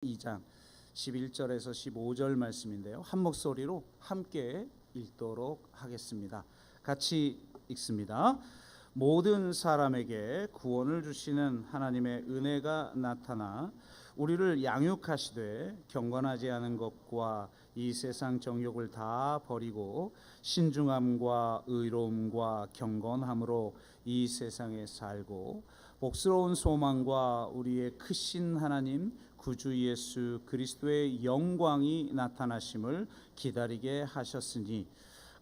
2장 11절에서 15절 말씀인데요. 한 목소리로 함께 읽도록 하겠습니다. 같이 읽습니다. 모든 사람에게 구원을 주시는 하나님의 은혜가 나타나 우리를 양육하시되 경건하지 않은 것과 이 세상 정욕을 다 버리고 신중함과 의로움과 경건함으로 이 세상에 살고 복스러운 소망과 우리의 크신 하나님 구주 예수 그리스도의 영광이 나타나심을 기다리게 하셨으니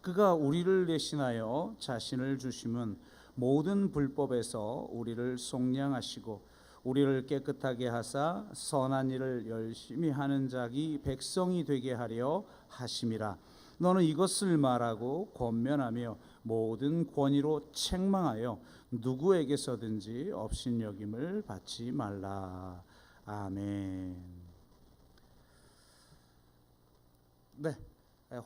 그가 우리를 대신하여 자신을 주심은 모든 불법에서 우리를 속량하시고 우리를 깨끗하게 하사 선한 일을 열심히 하는 자기 백성이 되게 하려 하심이라. 너는 이것을 말하고 권면하며 모든 권위로 책망하여 누구에게서든지 업신여김을 받지 말라. 아멘. 네,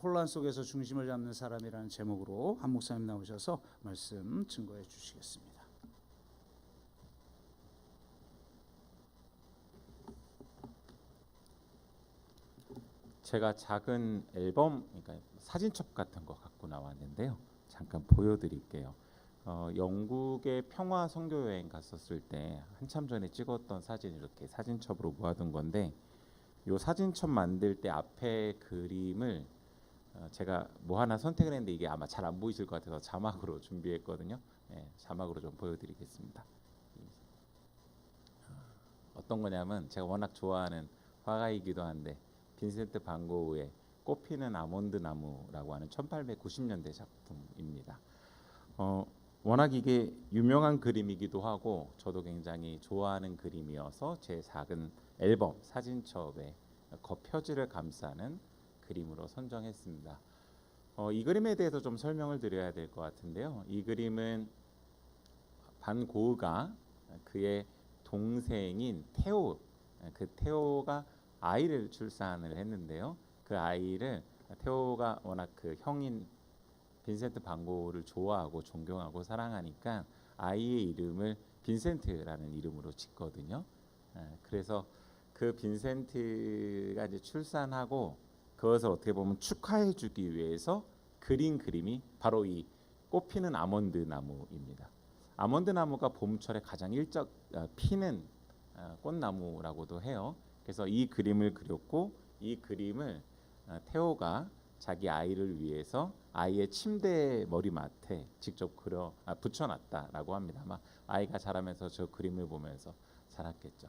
혼란 속에서 중심을 잡는 사람이라는 제목으로 한 목사님 나오셔서 말씀 증거해 주시겠습니다. 제가 작은 앨범, 그러니까 사진첩 같은 거 갖고 나왔는데요. 잠깐 보여드릴게요. 영국의 평화 선교 여행 갔었을 때 한참 전에 찍었던 사진 이렇게 사진첩으로 모아둔 건데, 이 사진첩 만들 때 앞에 그림을 제가 뭐 하나 선택을 했는데 이게 아마 잘 안 보이실 것 같아서 자막으로 준비했거든요. 자막으로 좀 보여드리겠습니다. 어떤 거냐면 제가 워낙 좋아하는 화가이기도 한데 빈센트 반 고흐의 꽃피는 아몬드 나무라고 하는 1890년대 작품입니다. 워낙 이게 유명한 그림이기도 하고 저도 굉장히 좋아하는 그림이어서 제 작은 앨범 사진첩에 겉표지를 감싸는 그림으로 선정했습니다. 이 그림에 대해서 좀 설명을 드려야 될 것 같은데요. 이 그림은 반 고흐가 그의 동생인 테오, 그 테오가 아이를 출산을 했는데요. 그 아이를 테오가 워낙 그 형인 빈센트 반 고흐를 좋아하고 존경하고 사랑하니까 아이의 이름을 빈센트라는 이름으로 짓거든요. 그래서 그 빈센트가 이제 출산하고 그것을 어떻게 보면 축하해주기 위해서 그린 그림이 바로 이 꽃피는 아몬드 나무입니다. 아몬드 나무가 봄철에 가장 일찍 피는 꽃나무라고도 해요. 그래서 이 그림을 그렸고 이 그림을 테오가 자기 아이를 위해서 아이의 침대 머리맡에 직접 붙여놨다라고 합니다. 아마 아이가 자라면서 저 그림을 보면서 자랐겠죠.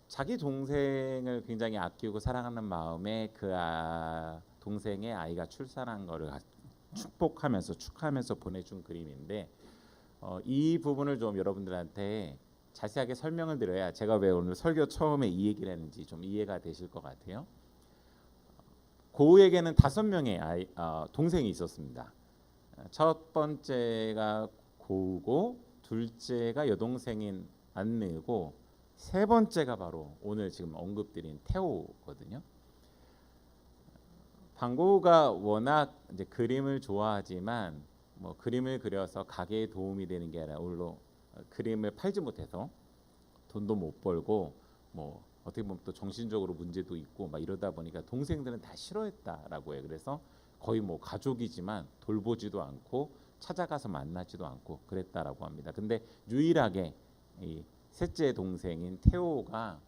자기 동생을 굉장히 아끼고 사랑하는 마음에 그 동생의 아이가 출산한 거를 축하하면서 보내준 그림인데 이 부분을 좀 여러분들한테 자세하게 설명을 드려야 제가 왜 오늘 설교 처음에 이 얘기를 했는지 좀 이해가 되실 것 같아요. 고흐에게는 5명의 동생이 있었습니다. 첫 번째가 고흐고, 둘째가 여동생인 안느고, 세 번째가 바로 오늘 지금 언급드린 테오거든요. 반 고흐가 워낙 이제 그림을 좋아하지만 뭐 그림을 그려서 가게에 도움이 되는 게 아니라 오히려 그림을 팔지 못해서 돈도 못 벌고 뭐 어떻게 보면 또 정신적으로 문제도 있고 막 이러다 보니까 동생들은 다 싫어했다라고 해요. 그래서 거의 뭐 가족이지만 돌보지도 않고 찾아가서 만나지도 않고 그랬다라고 합니다. 근데 유일하게 이 셋째 동생인 테오가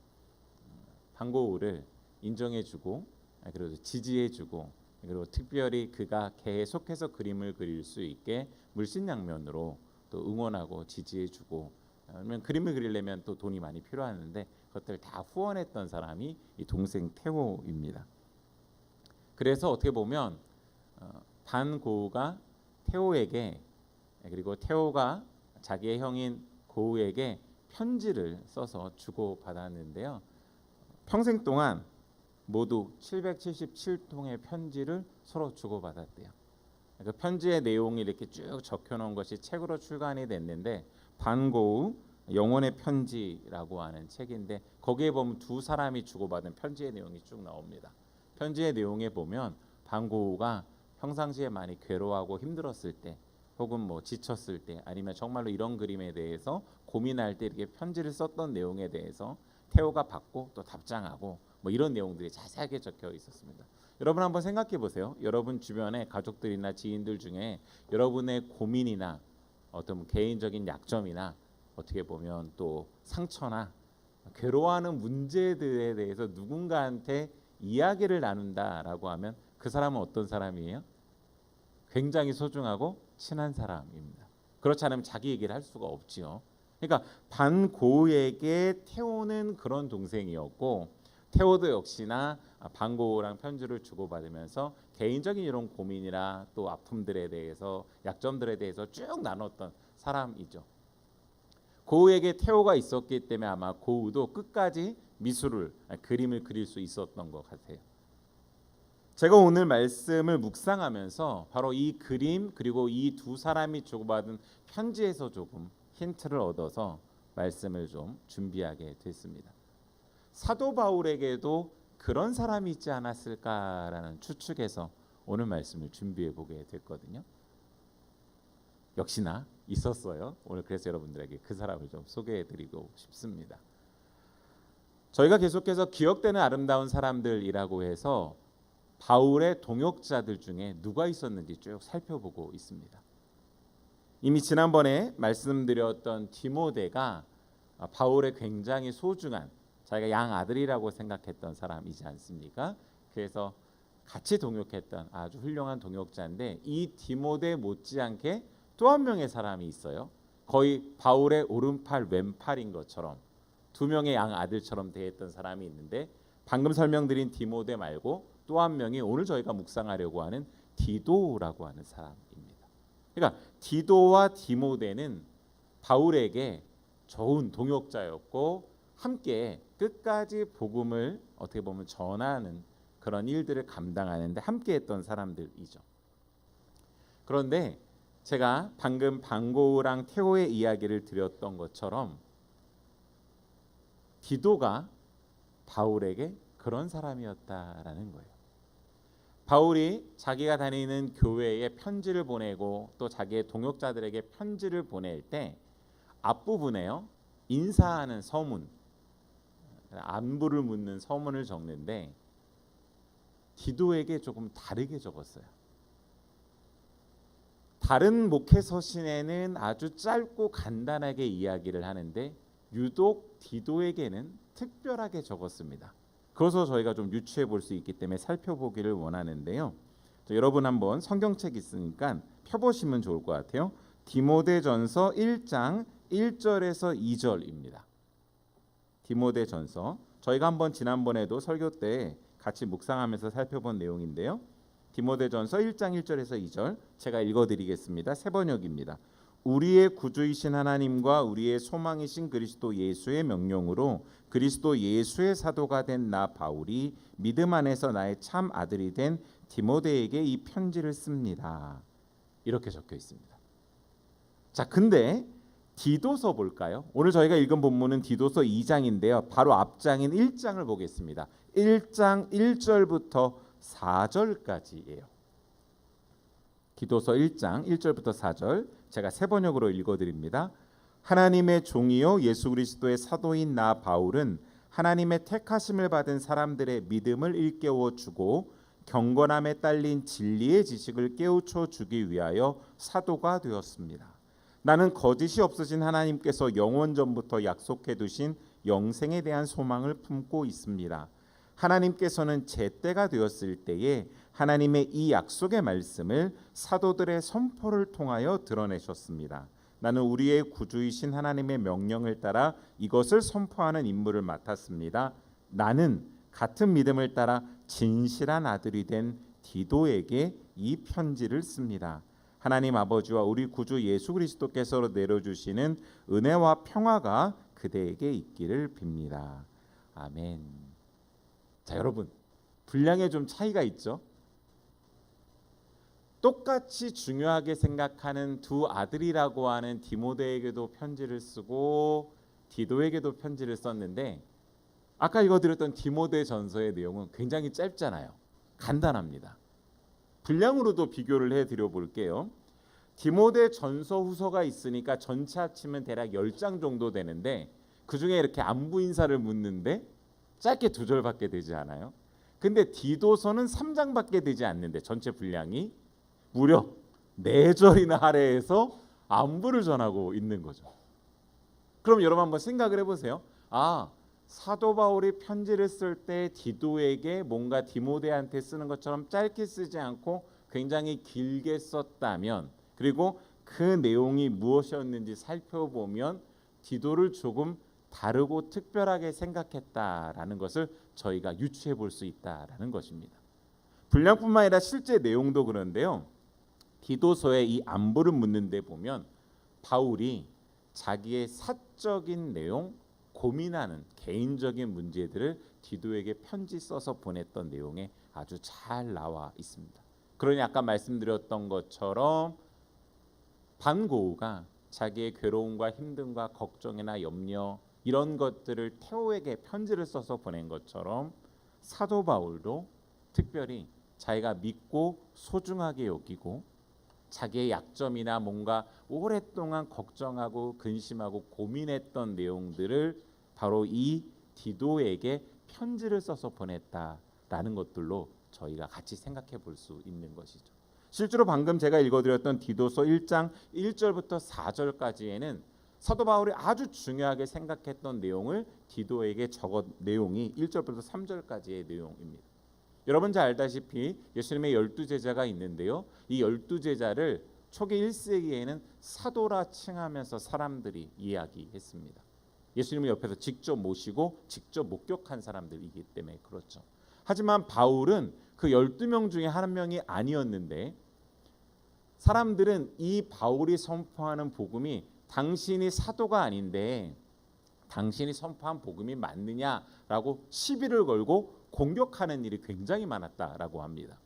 반 고흐를 인정해주고 그리고 지지해주고 그리고 특별히 그가 계속해서 그림을 그릴 수 있게 물신양면으로 또 응원하고 지지해주고, 그러면 그림을 그리려면 또 돈이 많이 필요하는데 그것들 다 후원했던 사람이 이 동생 테오입니다. 그래서 어떻게 보면 반 고흐가 테오에게 그리고 테오가 자기의 형인 고흐에게 편지를 써서 주고 받았는데요. 평생 동안 모두 777통의 편지를 서로 주고 받았대요. 그 편지의 내용이 이렇게 쭉 적혀놓은 것이 책으로 출간이 됐는데 반 고흐 영혼의 편지라고 하는 책인데 거기에 보면 두 사람이 주고받은 편지의 내용이 쭉 나옵니다. 편지의 내용에 보면 반 고흐가 평상시에 많이 괴로워하고 힘들었을 때 혹은 뭐 지쳤을 때 아니면 정말로 이런 그림에 대해서 고민할 때 이렇게 편지를 썼던 내용에 대해서 테오가 받고 또 답장하고 뭐 이런 내용들이 자세하게 적혀 있었습니다. 여러분 한번 생각해 보세요. 여러분 주변에 가족들이나 지인들 중에 여러분의 고민이나 어떤 개인적인 약점이나 어떻게 보면 또 상처나 괴로워하는 문제들에 대해서 누군가한테 이야기를 나눈다라고 하면 그 사람은 어떤 사람이에요? 굉장히 소중하고 친한 사람입니다. 그렇지 않으면 자기 얘기를 할 수가 없지요. 그러니까 반고우에게 테오는 그런 동생이었고 테오도 역시나 반고우랑 편지를 주고받으면서 개인적인 이런 고민이나 또 아픔들에 대해서 약점들에 대해서 쭉 나눴던 사람이죠. 고우에게 테오가 있었기 때문에 아마 고우도 끝까지 그림을 그릴 수 있었던 것 같아요. 제가 오늘 말씀을 묵상하면서 바로 이 그림 그리고 이 두 사람이 주고받은 편지에서 조금 힌트를 얻어서 말씀을 좀 준비하게 됐습니다. 사도 바울에게도 그런 사람이 있지 않았을까라는 추측에서 오늘 말씀을 준비해 보게 됐거든요. 역시나 있었어요. 오늘 그래서 여러분들에게 그 사람을 좀 소개해 드리고 싶습니다. 저희가 계속해서 기억되는 아름다운 사람들이라고 해서 바울의 동역자들 중에 누가 있었는지 쭉 살펴보고 있습니다. 이미 지난번에 말씀드렸던 디모데가 바울의 굉장히 소중한 자기가 양 아들이라고 생각했던 사람이지 않습니까? 그래서 같이 동역했던 아주 훌륭한 동역자인데 이 디모데 못지않게 또 한 명의 사람이 있어요. 거의 바울의 오른팔 왼팔인 것처럼 두 명의 양 아들처럼 대했던 사람이 있는데 방금 설명드린 디모데 말고 또 한 명이 오늘 저희가 묵상하려고 하는 디도라고 하는 사람입니다. 그러니까 디도와 디모데는 바울에게 좋은 동역자였고 함께 끝까지 복음을 어떻게 보면 전하는 그런 일들을 감당하는데 함께했던 사람들이죠. 그런데 제가 방금 반고우랑 테오의 이야기를 드렸던 것처럼 디도가 바울에게 그런 사람이었다라는 거예요. 바울이 자기가 다니는 교회에 편지를 보내고 또 자기의 동역자들에게 편지를 보낼 때 앞부분에요. 인사하는 서문, 안부를 묻는 서문을 적는데 디도에게 조금 다르게 적었어요. 다른 목회 서신에는 아주 짧고 간단하게 이야기를 하는데 유독 디도에게는 특별하게 적었습니다. 그것을 저희가 좀 유추해 볼 수 있기 때문에 살펴보기를 원하는데요. 여러분 한번 성경책 있으니까 펴보시면 좋을 것 같아요. 디모데전서 1장 1절에서 2절입니다. 디모데전서 저희가 한번 지난번에도 설교 때 같이 묵상하면서 살펴본 내용인데요. 디모데전서 1장 1절에서 2절 제가 읽어드리겠습니다. 새 번역입니다. 우리의 구주이신 하나님과 우리의 소망이신 그리스도 예수의 명령으로 그리스도 예수의 사도가 된 나 바울이 믿음 안에서 나의 참 아들이 된 디모데에게 이 편지를 씁니다. 이렇게 적혀 있습니다. 자, 근데 디도서 볼까요? 오늘 저희가 읽은 본문은 디도서 2장인데요. 바로 앞장인 1장을 보겠습니다. 1장 1절부터 4절까지예요. 디도서 1장 1절부터 4절 제가 새 번역으로 읽어드립니다. 하나님의 종이요 예수 그리스도의 사도인 나 바울은 하나님의 택하심을 받은 사람들의 믿음을 일깨워 주고 경건함에 딸린 진리의 지식을 깨우쳐 주기 위하여 사도가 되었습니다. 나는 거짓이 없으신 하나님께서 영원 전부터 약속해 두신 영생에 대한 소망을 품고 있습니다. 하나님께서는 제 때가 되었을 때에 하나님의 이 약속의 말씀을 사도들의 선포를 통하여 드러내셨습니다. 나는 우리의 구주이신 하나님의 명령을 따라 이것을 선포하는 임무를 맡았습니다. 나는 같은 믿음을 따라 진실한 아들이 된 디도에게 이 편지를 씁니다. 하나님 아버지와 우리 구주 예수 그리스도께서 내려주시는 은혜와 평화가 그대에게 있기를 빕니다. 아멘. 자, 여러분, 분량에 좀 차이가 있죠? 똑같이 중요하게 생각하는 두 아들이라고 하는 디모데에게도 편지를 쓰고 디도에게도 편지를 썼는데 아까 읽어드렸던 디모데 전서의 내용은 굉장히 짧잖아요. 간단합니다. 분량으로도 비교를 해드려 볼게요. 디모데 전서 후서가 있으니까 전체 합치면 대략 10장 정도 되는데 그 중에 이렇게 안부 인사를 묻는데 짧게 2절밖에 되지 않아요. 근데 디도서는 3장밖에 되지 않는데 전체 분량이 무려 4절이나 할애해서 안부를 전하고 있는 거죠. 그럼 여러분 한번 생각을 해보세요. 사도 바울이 편지를 쓸 때 디도에게 뭔가 디모데한테 쓰는 것처럼 짧게 쓰지 않고 굉장히 길게 썼다면, 그리고 그 내용이 무엇이었는지 살펴보면 디도를 조금 다르고 특별하게 생각했다라는 것을 저희가 유추해 볼 수 있다라는 것입니다. 분량뿐만 아니라 실제 내용도 그런데요. 디도서의 이 안부를 묻는 데 보면 바울이 자기의 사적인 내용, 고민하는 개인적인 문제들을 디도에게 편지 써서 보냈던 내용에 아주 잘 나와 있습니다. 그러니 아까 말씀드렸던 것처럼 반고우가 자기의 괴로움과 힘듦과 걱정이나 염려 이런 것들을 테오에게 편지를 써서 보낸 것처럼 사도 바울도 특별히 자기가 믿고 소중하게 여기고 자기의 약점이나 뭔가 오랫동안 걱정하고 근심하고 고민했던 내용들을 바로 이 디도에게 편지를 써서 보냈다라는 것들로 저희가 같이 생각해 볼 수 있는 것이죠. 실제로 방금 제가 읽어드렸던 디도서 1장 1절부터 4절까지에는 사도 바울이 아주 중요하게 생각했던 내용을 디도에게 적은 내용이 1절부터 3절까지의 내용입니다. 여러분 잘 알다시피 예수님의 12제자가 있는데요. 이 12제자를 초기 1세기에는 사도라 칭하면서 사람들이 이야기했습니다. 예수님을 옆에서 직접 모시고 직접 목격한 사람들이기 때문에 그렇죠. 하지만 바울은 그 12명 중에 한 명이 아니었는데 사람들은 이 바울이 선포하는 복음이 당신이 사도가 아닌데 당신이 선포한 복음이 맞느냐라고 시비를 걸고 공격하는 일이 굉장히 많았다라고 합니다.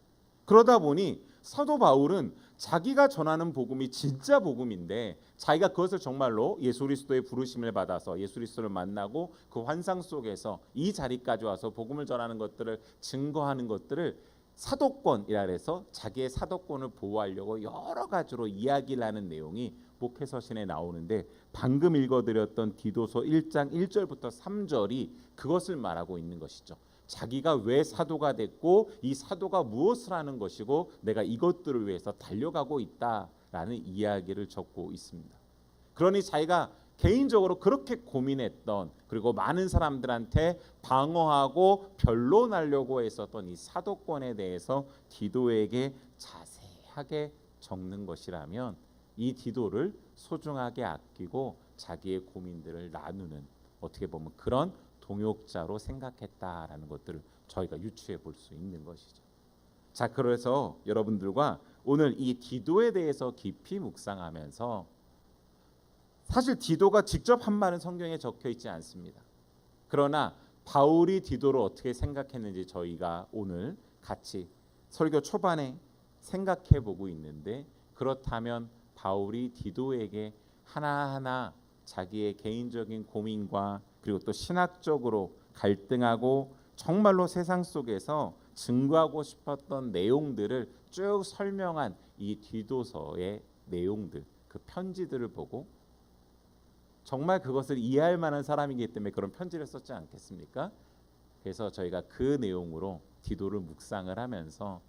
그러다 보니 사도 바울은 자기가 전하는 복음이 진짜 복음인데 자기가 그것을 정말로 예수 그리스도의 부르심을 받아서 예수 그리스도를 만나고 그 환상 속에서 이 자리까지 와서 복음을 전하는 것들을 증거하는 것들을 사도권이라 해서 자기의 사도권을 보호하려고 여러 가지로 이야기를 하는 내용이 목회서신에 나오는데 방금 읽어드렸던 디도서 1장 1절부터 3절이 그것을 말하고 있는 것이죠. 자기가 왜 사도가 됐고 이 사도가 무엇을 하는 것이고 내가 이것들을 위해서 달려가고 있다라는 이야기를 적고 있습니다. 그러니 자기가 개인적으로 그렇게 고민했던 그리고 많은 사람들한테 방어하고 변론하려고 했었던 이 사도권에 대해서 디도에게 자세하게 적는 것이라면 이 디도를 소중하게 아끼고 자기의 고민들을 나누는 어떻게 보면 그런 동역자로 생각했다라는 것들을 저희가 유추해 볼 수 있는 것이죠. 자, 그래서 여러분들과 오늘 이 디도에 대해서 깊이 묵상하면서 사실 디도가 직접 한 말은 성경에 적혀 있지 않습니다. 그러나 바울이 디도를 어떻게 생각했는지 저희가 오늘 같이 설교 초반에 생각해 보고 있는데 그렇다면 바울이 디도에게 하나하나 자기의 개인적인 고민과 그리고 또 신학적으로 갈등하고 정말로 세상 속에서 증거하고 싶었던 내용들을 쭉 설명한 이 디도서의 내용들, 그 편지들을 보고 정말 그것을 이해할 만한 사람이기 때문에 그런 편지를 썼지 않겠습니까? 그래서 저희가 그 내용으로 디도를 묵상을 하면서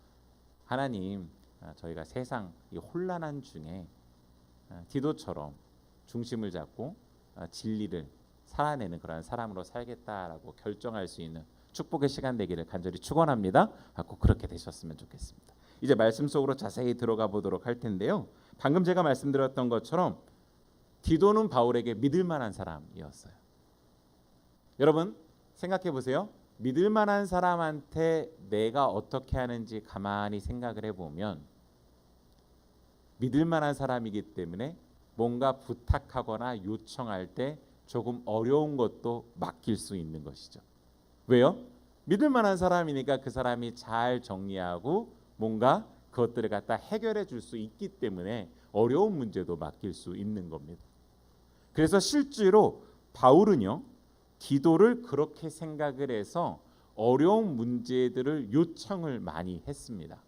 하나님, 저희가 세상 이 혼란한 중에 디도처럼 중심을 잡고 진리를 살아내는 그런 사람으로 살겠다라고 결정할 수 있는 축복의 시간 되기를 간절히 축원합니다. 꼭 그렇게 되셨으면 좋겠습니다. 이제 말씀 속으로 자세히 들어가 보도록 할 텐데요. 방금 제가 말씀드렸던 것처럼 디도는 바울에게 믿을 만한 사람이었어요. 여러분 생각해 보세요. 믿을 만한 사람한테 내가 어떻게 하는지 가만히 생각을 해보면 믿을 만한 사람이기 때문에 뭔가 부탁하거나 요청할 때 조금 어려운 것도 맡길 수 있는 것이죠. 왜요? 믿을 만한 사람이니까 그 사람이 잘 정리하고 뭔가 그것들을 갖다 해결해 줄 수 있기 때문에 어려운 문제도 맡길 수 있는 겁니다. 그래서 실제로 바울은요, 디도를 그렇게 생각을 해서 어려운 문제들을 요청을 많이 했습니다.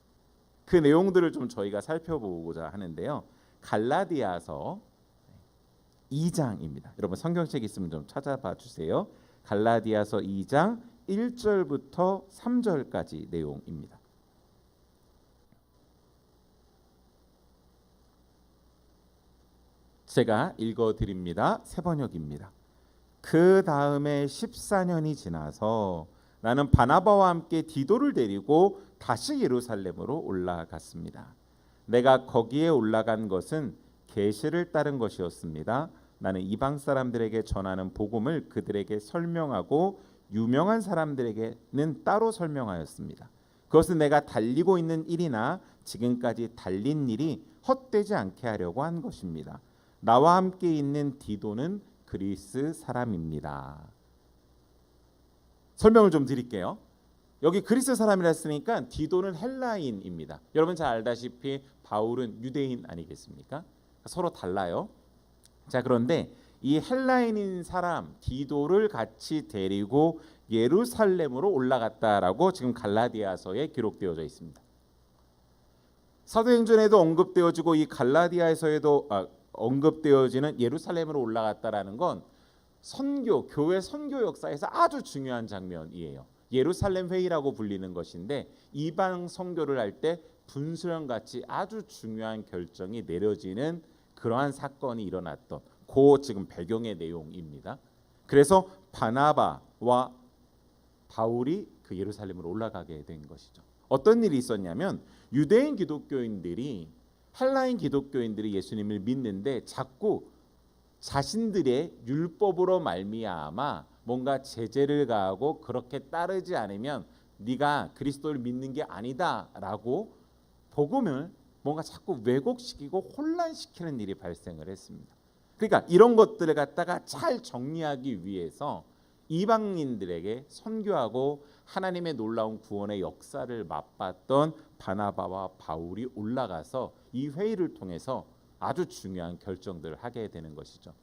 그 내용들을 좀 저희가 살펴보고자 하는데요. 갈라디아서 2장입니다. 여러분 성경책 있으면 좀 찾아봐 주세요. 갈라디아서 2장 1절부터 3절까지 내용입니다. 제가 읽어드립니다. 새 번역입니다. 그 다음에 14년이 지나서 나는 바나바와 함께 디도를 데리고 다시 예루살렘으로 올라갔습니다. 내가 거기에 올라간 것은 계시를 따른 것이었습니다. 나는 이방 사람들에게 전하는 복음을 그들에게 설명하고 유명한 사람들에게는 따로 설명하였습니다. 그것은 내가 달리고 있는 일이나 지금까지 달린 일이 헛되지 않게 하려고 한 것입니다. 나와 함께 있는 디도는 그리스 사람입니다. 설명을 좀 드릴게요. 여기 그리스 사람이라 했으니까 디도는 헬라인입니다. 여러분 잘 알다시피 바울은 유대인 아니겠습니까? 서로 달라요. 자, 그런데 이 헬라인인 사람 디도를 같이 데리고 예루살렘으로 올라갔다라고 지금 갈라디아서에 기록되어져 있습니다. 사도행전에도 언급되어지고 이 갈라디아서에도 언급되어지는 예루살렘으로 올라갔다라는 건 선교, 교회 선교 역사에서 아주 중요한 장면이에요. 예루살렘 회의라고 불리는 것인데 이방 선교를 할 때 분수령같이 아주 중요한 결정이 내려지는 그러한 사건이 일어났던 그 지금 배경의 내용입니다. 그래서 바나바와 바울이 그 예루살렘으로 올라가게 된 것이죠. 어떤 일이 있었냐면 유대인 기독교인들이 헬라인 기독교인들이 예수님을 믿는데 자꾸 자신들의 율법으로 말미암아 뭔가 제재를 가하고 그렇게 따르지 않으면 네가 그리스도를 믿는 게 아니다라고 복음을 뭔가 자꾸 왜곡시키고 혼란시키는 일이 발생을 했습니다. 그러니까 이런 것들을 갖다가 잘 정리하기 위해서 이방인들에게 선교하고 하나님의 놀라운 구원의 역사를 맛봤던 바나바와 바울이 올라가서 이 회의를 통해서 아주 중요한 결정들을 하게 되는 것이죠.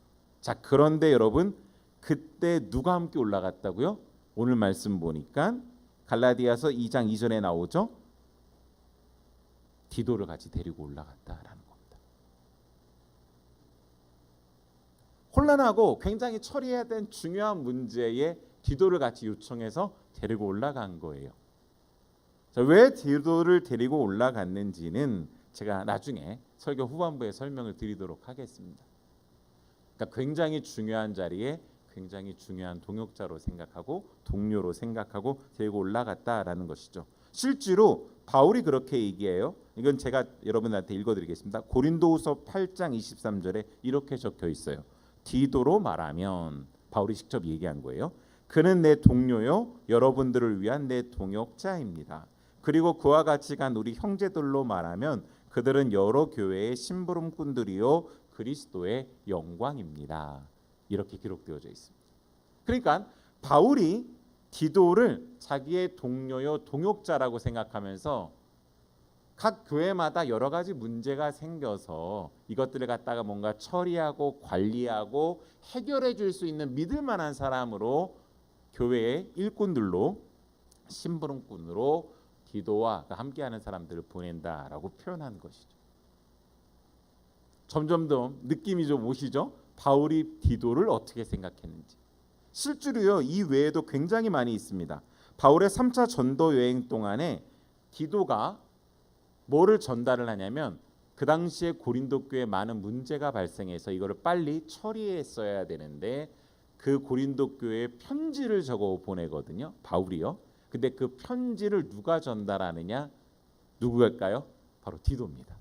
자, 그런데 여러분 그때 누가 함께 올라갔다고요? 오늘 말씀 보니까 갈라디아서 2장 2절에 나오죠. 디도를 같이 데리고 올라갔다라는 겁니다. 혼란하고 굉장히 처리해야 된 중요한 문제에 디도를 같이 요청해서 데리고 올라간 거예요. 자, 왜 디도를 데리고 올라갔는지는 제가 나중에 설교 후반부에 설명을 드리도록 하겠습니다. 그러니까 굉장히 중요한 자리에 굉장히 중요한 동역자로 생각하고 동료로 생각하고 데리고 올라갔다라는 것이죠. 실제로 바울이 그렇게 얘기해요. 이건 제가 여러분한테 읽어드리겠습니다. 고린도후서 8장 23절에 이렇게 적혀 있어요. 디도로 말하면 바울이 직접 얘기한 거예요. 그는 내 동료요 여러분들을 위한 내 동역자입니다. 그리고 그와 같이 간 우리 형제들로 말하면 그들은 여러 교회의 심부름꾼들이요 그리스도의 영광입니다. 이렇게 기록되어져 있습니다. 그러니까 바울이 디도를 자기의 동료요 동역자라고 생각하면서 각 교회마다 여러 가지 문제가 생겨서 이것들을 갖다가 뭔가 처리하고 관리하고 해결해 줄 수 있는 믿을 만한 사람으로 교회의 일꾼들로 심부름꾼으로 디도와 함께하는 사람들을 보낸다라고 표현한 것이죠. 점점 더 느낌이 좀 오시죠? 바울이 디도를 어떻게 생각했는지. 실제로요 이 외에도 굉장히 많이 있습니다. 바울의 3차 전도 여행 동안에 디도가 뭐를 전달을 하냐면 그 당시에 고린도 교회에 많은 문제가 발생해서 이거를 빨리 처리했어야 되는데 그 고린도 교회에 편지를 적어 보내거든요. 바울이요. 근데 그 편지를 누가 전달하느냐? 누구일까요? 바로 디도입니다.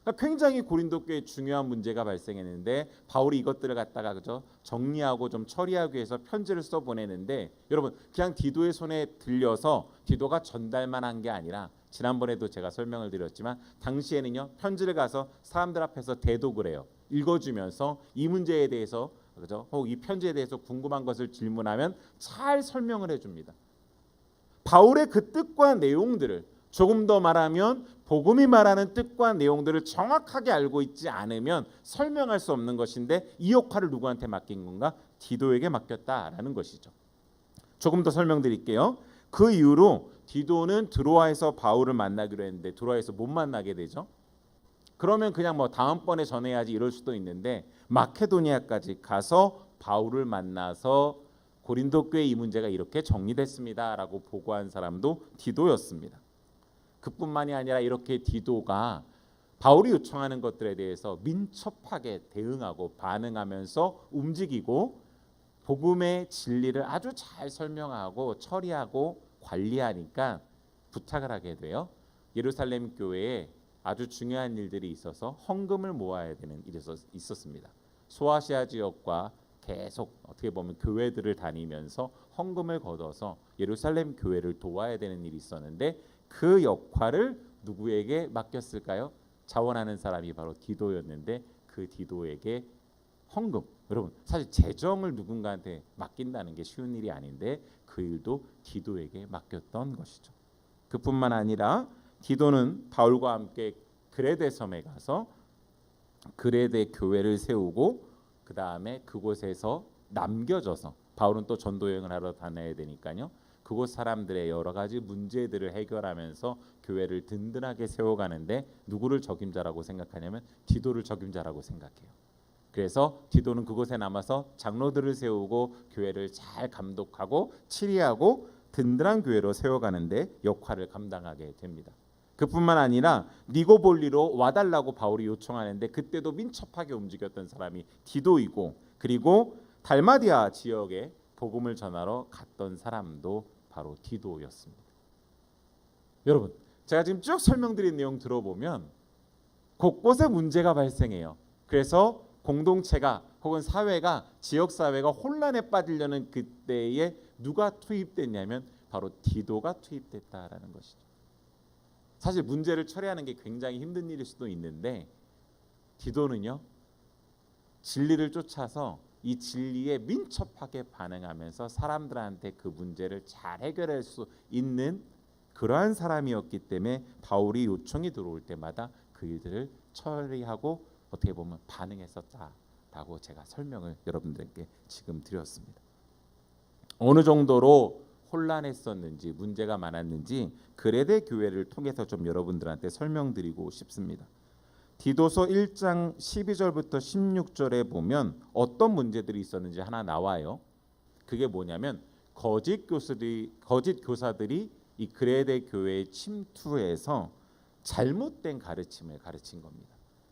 그러니까 굉장히 고린도 교회에 중요한 문제가 발생했는데 바울이 이것들을 갖다가 그죠 정리하고 좀 처리하기 위해서 편지를 써 보내는데 여러분 그냥 디도의 손에 들려서 디도가 전달만 한 게 아니라 지난번에도 제가 설명을 드렸지만 당시에는요 편지를 가서 사람들 앞에서 대독을 해요. 읽어주면서 이 문제에 대해서 그죠 혹 이 편지에 대해서 궁금한 것을 질문하면 잘 설명을 해줍니다. 바울의 그 뜻과 내용들을 조금 더 말하면 복음이 말하는 뜻과 내용들을 정확하게 알고 있지 않으면 설명할 수 없는 것인데 이 역할을 누구한테 맡긴 건가? 디도에게 맡겼다라는 것이죠. 조금 더 설명드릴게요. 그 이후로 디도는 드로아에서 바울을 만나기로 했는데 드로아에서 못 만나게 되죠. 그러면 그냥 뭐 다음번에 전해야지 이럴 수도 있는데 마케도니아까지 가서 바울을 만나서 고린도 교회 이 문제가 이렇게 정리됐습니다라고 보고한 사람도 디도였습니다. 그뿐만이 아니라 이렇게 디도가 바울이 요청하는 것들에 대해서 민첩하게 대응하고 반응하면서 움직이고 복음의 진리를 아주 잘 설명하고 처리하고 관리하니까 부탁을 하게 돼요. 예루살렘 교회에 아주 중요한 일들이 있어서 헌금을 모아야 되는 일이 있었습니다. 소아시아 지역과 계속 어떻게 보면 교회들을 다니면서 헌금을 걷어서 예루살렘 교회를 도와야 되는 일이 있었는데 그 역할을 누구에게 맡겼을까요? 자원하는 사람이 바로 디도였는데 그 디도에게 헌금, 여러분 사실 재정을 누군가한테 맡긴다는 게 쉬운 일이 아닌데 그 일도 디도에게 맡겼던 것이죠. 그뿐만 아니라 디도는 바울과 함께 그레데 섬에 가서 그레데 교회를 세우고 그 다음에 그곳에서 남겨져서 바울은 또 전도 여행을 하러 다녀야 되니까요. 그곳 사람들의 여러 가지 문제들을 해결하면서 교회를 든든하게 세워가는데 누구를 적임자라고 생각하냐면 디도를 적임자라고 생각해요. 그래서 디도는 그곳에 남아서 장로들을 세우고 교회를 잘 감독하고 치리하고 든든한 교회로 세워가는데 역할을 감당하게 됩니다. 그뿐만 아니라 니고볼리로 와달라고 바울이 요청하는데 그때도 민첩하게 움직였던 사람이 디도이고 그리고 달마디아 지역에 복음을 전하러 갔던 사람도 바로 디도였습니다. 여러분 제가 지금 쭉 설명드린 내용 들어보면 곳곳에 문제가 발생해요. 그래서 공동체가 혹은 사회가 지역사회가 혼란에 빠지려는 그때에 누가 투입됐냐면 바로 디도가 투입됐다라는 것이죠. 사실 문제를 처리하는 게 굉장히 힘든 일일 수도 있는데 디도는요 진리를 쫓아서 이 진리에 민첩하게 반응하면서 사람들한테 그 문제를 잘 해결할 수 있는 그러한 사람이었기 때문에 바울이 요청이 들어올 때마다 그 일들을 처리하고 어떻게 보면 반응했었다라고 제가 설명을 여러분들께 지금 드렸습니다. 어느 정도로 혼란했었는지 문제가 많았는지 그레데 교회를 통해서 좀 여러분들한테 설명드리고 싶습니다. 디도서 1장 12절부터 16절에 보면 어떤 문제들이 있었는지 하나 나와요. 그게 뭐냐면 거짓 교사들이 이 그레데 교회에 침투해서 잘못된 가르침을 가르친 겁니다.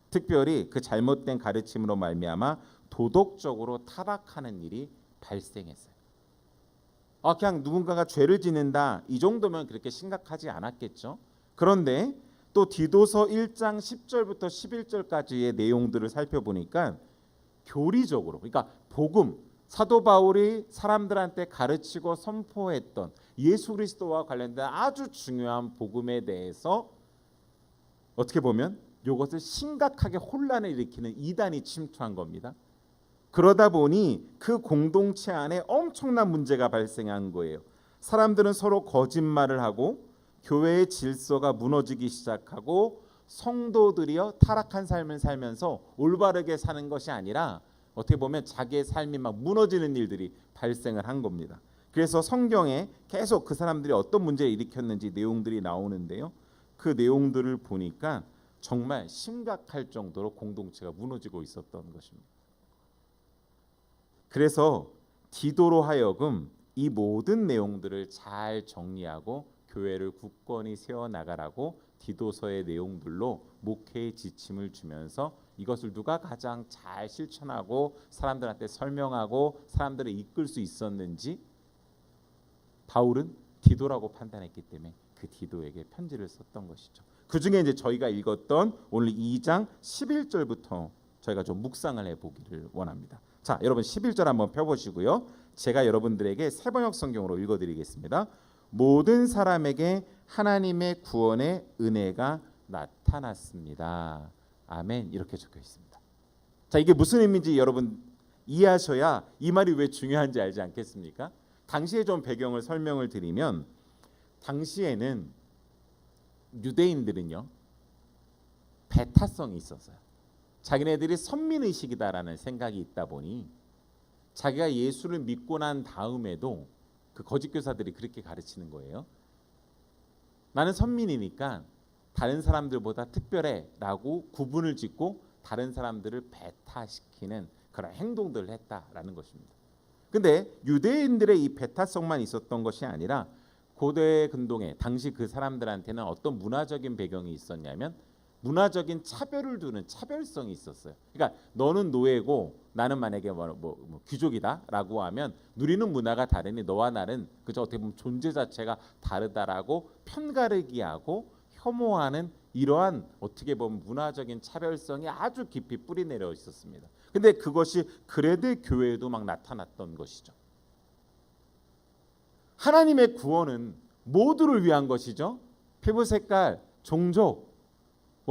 특별히 그 잘못된 가르침으로 말미암아 도덕적으로 타락하는 일이 발생했어요. 그냥 누군가가 죄를 짓는다 이 정도면 그렇게 심각하지 않았겠죠. 그런데 또 디도서 1장 10절부터 11절까지의 내용들을 살펴보니까 교리적으로 그러니까 복음 사도 바울이 사람들한테 가르치고 선포했던 예수 그리스도와 관련된 아주 중요한 복음에 대해서 어떻게 보면 이것을 심각하게 혼란을 일으키는 이단이 침투한 겁니다. 그러다 보니 그 공동체 안에 엄청난 문제가 발생한 거예요. 사람들은 서로 거짓말을 하고 교회의 질서가 무너지기 시작하고 성도들이요 타락한 삶을 살면서 올바르게 사는 것이 아니라 어떻게 보면 자기의 삶이 막 무너지는 일들이 발생을 한 겁니다. 그래서 성경에 계속 그 사람들이 어떤 문제를 일으켰는지 내용들이 나오는데요. 그 내용들을 보니까 정말 심각할 정도로 공동체가 무너지고 있었던 것입니다. 그래서 디도로 하여금 이 모든 내용들을 잘 정리하고 교회를 굳건히 세워나가라고 디도서의 내용들로 목회의 지침을 주면서 이것을 누가 가장 잘 실천하고 사람들한테 설명하고 사람들을 이끌 수 있었는지 바울은 디도라고 판단했기 때문에 그 디도에게 편지를 썼던 것이죠. 그 중에 이제 저희가 읽었던 오늘 2장 11절부터 저희가 좀 묵상을 해보기를 원합니다. 자, 여러분 11절 한번 펴보시고요. 제가 여러분들에게 새번역 성경으로 읽어드리겠습니다. 모든 사람에게 하나님의 구원의 은혜가 나타났습니다. 아멘. 이렇게 적혀 있습니다. 자, 이게 무슨 의미인지 여러분 이해하셔야 이 말이 왜 중요한지 알지 않겠습니까? 당시의 좀 배경을 설명을 드리면 당시에는 유대인들은요 배타성이 있었어요. 자기네들이 선민의식이다라는 생각이 있다 보니 자기가 예수를 믿고 난 다음에도 그 거짓 교사들이 그렇게 가르치는 거예요. 나는 선민이니까 다른 사람들보다 특별해라고 구분을 짓고 다른 사람들을 배타시키는 그런 행동들을 했다라는 것입니다. 근데 유대인들의 이 배타성만 있었던 것이 아니라 고대 근동에 당시 그 사람들한테는 어떤 문화적인 배경이 있었냐면 문화적인 차별을 두는 차별성이 있었어요. 그러니까 너는 노예고 나는 만약에 귀족이다라고 하면 누리는 문화가 다르니 너와 나는 그저 어떻게 보면 존재 자체가 다르다라고 편가르기하고 혐오하는 이러한 어떻게 보면 문화적인 차별성이 아주 깊이 뿌리 내려 있었습니다. 근데 그것이 그레데 교회에도 막 나타났던 것이죠. 하나님의 구원은 모두를 위한 것이죠. 피부 색깔, 종족,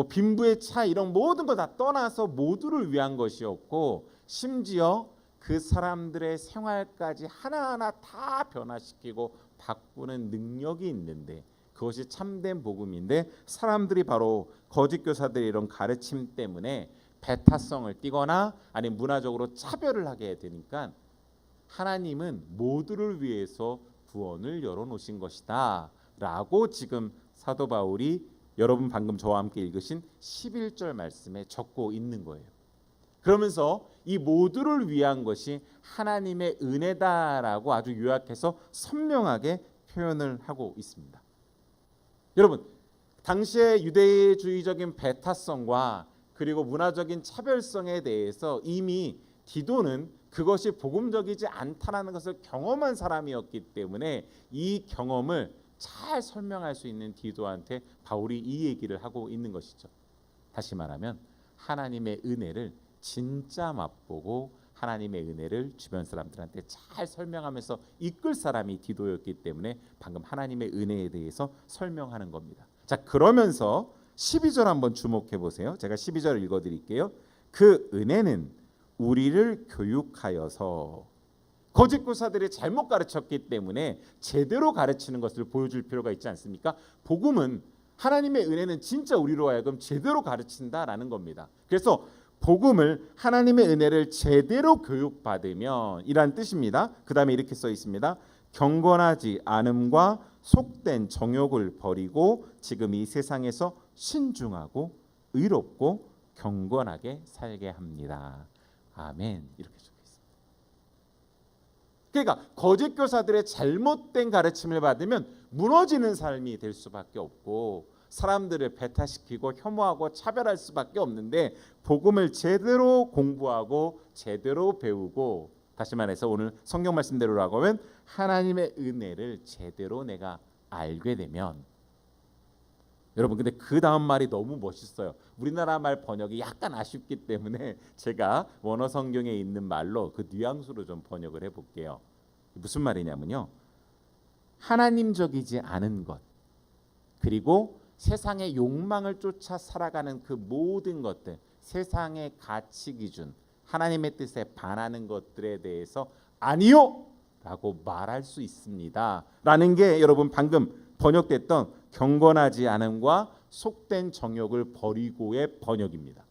빈부의 차이 이런 모든 거 다 떠나서 모두를 위한 것이었고 심지어 그 사람들의 생활까지 하나하나 다 변화시키고 바꾸는 능력이 있는데 그것이 참된 복음인데 사람들이 바로 거짓 교사들의 이런 가르침 때문에 배타성을 띠거나 아니면 문화적으로 차별을 하게 되니까 하나님은 모두를 위해서 구원을 열어놓으신 것이다 라고 지금 사도 바울이 여러분 방금 저와 함께 읽으신 11절 말씀에 적고 있는 거예요. 그러면서 이 모두를 위한 것이 하나님의 은혜다라고 아주 요약해서 선명하게 표현을 하고 있습니다. 여러분 당시의 유대주의적인 배타성과 그리고 문화적인 차별성에 대해서 이미 디도는 그것이 복음적이지 않다라는 것을 경험한 사람이었기 때문에 이 경험을 잘 설명할 수 있는 디도한테 바울이 이 얘기를 하고 있는 것이죠. 다시 말하면 하나님의 은혜를 진짜 맛보고 하나님의 은혜를 주변 사람들한테 잘 설명하면서 이끌 사람이 디도였기 때문에 방금 하나님의 은혜에 대해서 설명하는 겁니다. 자, 그러면서 12절 한번 주목해 보세요. 제가 12절 읽어 드릴게요. 그 은혜는 우리를 교육하여서 거짓 교사들이 잘못 가르쳤기 때문에 제대로 가르치는 것을 보여줄 필요가 있지 않습니까? 복음은 하나님의 은혜는 진짜 우리로 하여금 제대로 가르친다라는 겁니다. 그래서 복음을 하나님의 은혜를 제대로 교육받으면 이란 뜻입니다. 그 다음에 이렇게 써 있습니다. 경건하지 않음과 속된 정욕을 버리고 지금 이 세상에서 신중하고 의롭고 경건하게 살게 합니다. 아멘. 이렇게 적혀 있습니다. 그러니까 거짓 교사들의 잘못된 가르침을 받으면 무너지는 삶이 될 수밖에 없고 사람들을 배타시키고 혐오하고 차별할 수밖에 없는데 복음을 제대로 공부하고 제대로 배우고 다시 말해서 오늘 성경 말씀대로라고 하면 하나님의 은혜를 제대로 내가 알게 되면 여러분 근데 그 다음 말이 너무 멋있어요. 우리나라 말 번역이 약간 아쉽기 때문에 제가 원어 성경에 있는 말로 그 뉘앙스로 좀 번역을 해볼게요. 무슨 말이냐면요. 하나님적이지 않은 것 그리고 세상의 욕망을 쫓아 살아가는 그 모든 것들 세상의 가치 기준 하나님의 뜻에 반하는 것들에 대해서 아니요 라고 말할 수 있습니다 라는 게 여러분 방금 번역됐던 경건하지 않음과 속된 정욕을 버리고의 번역입니다.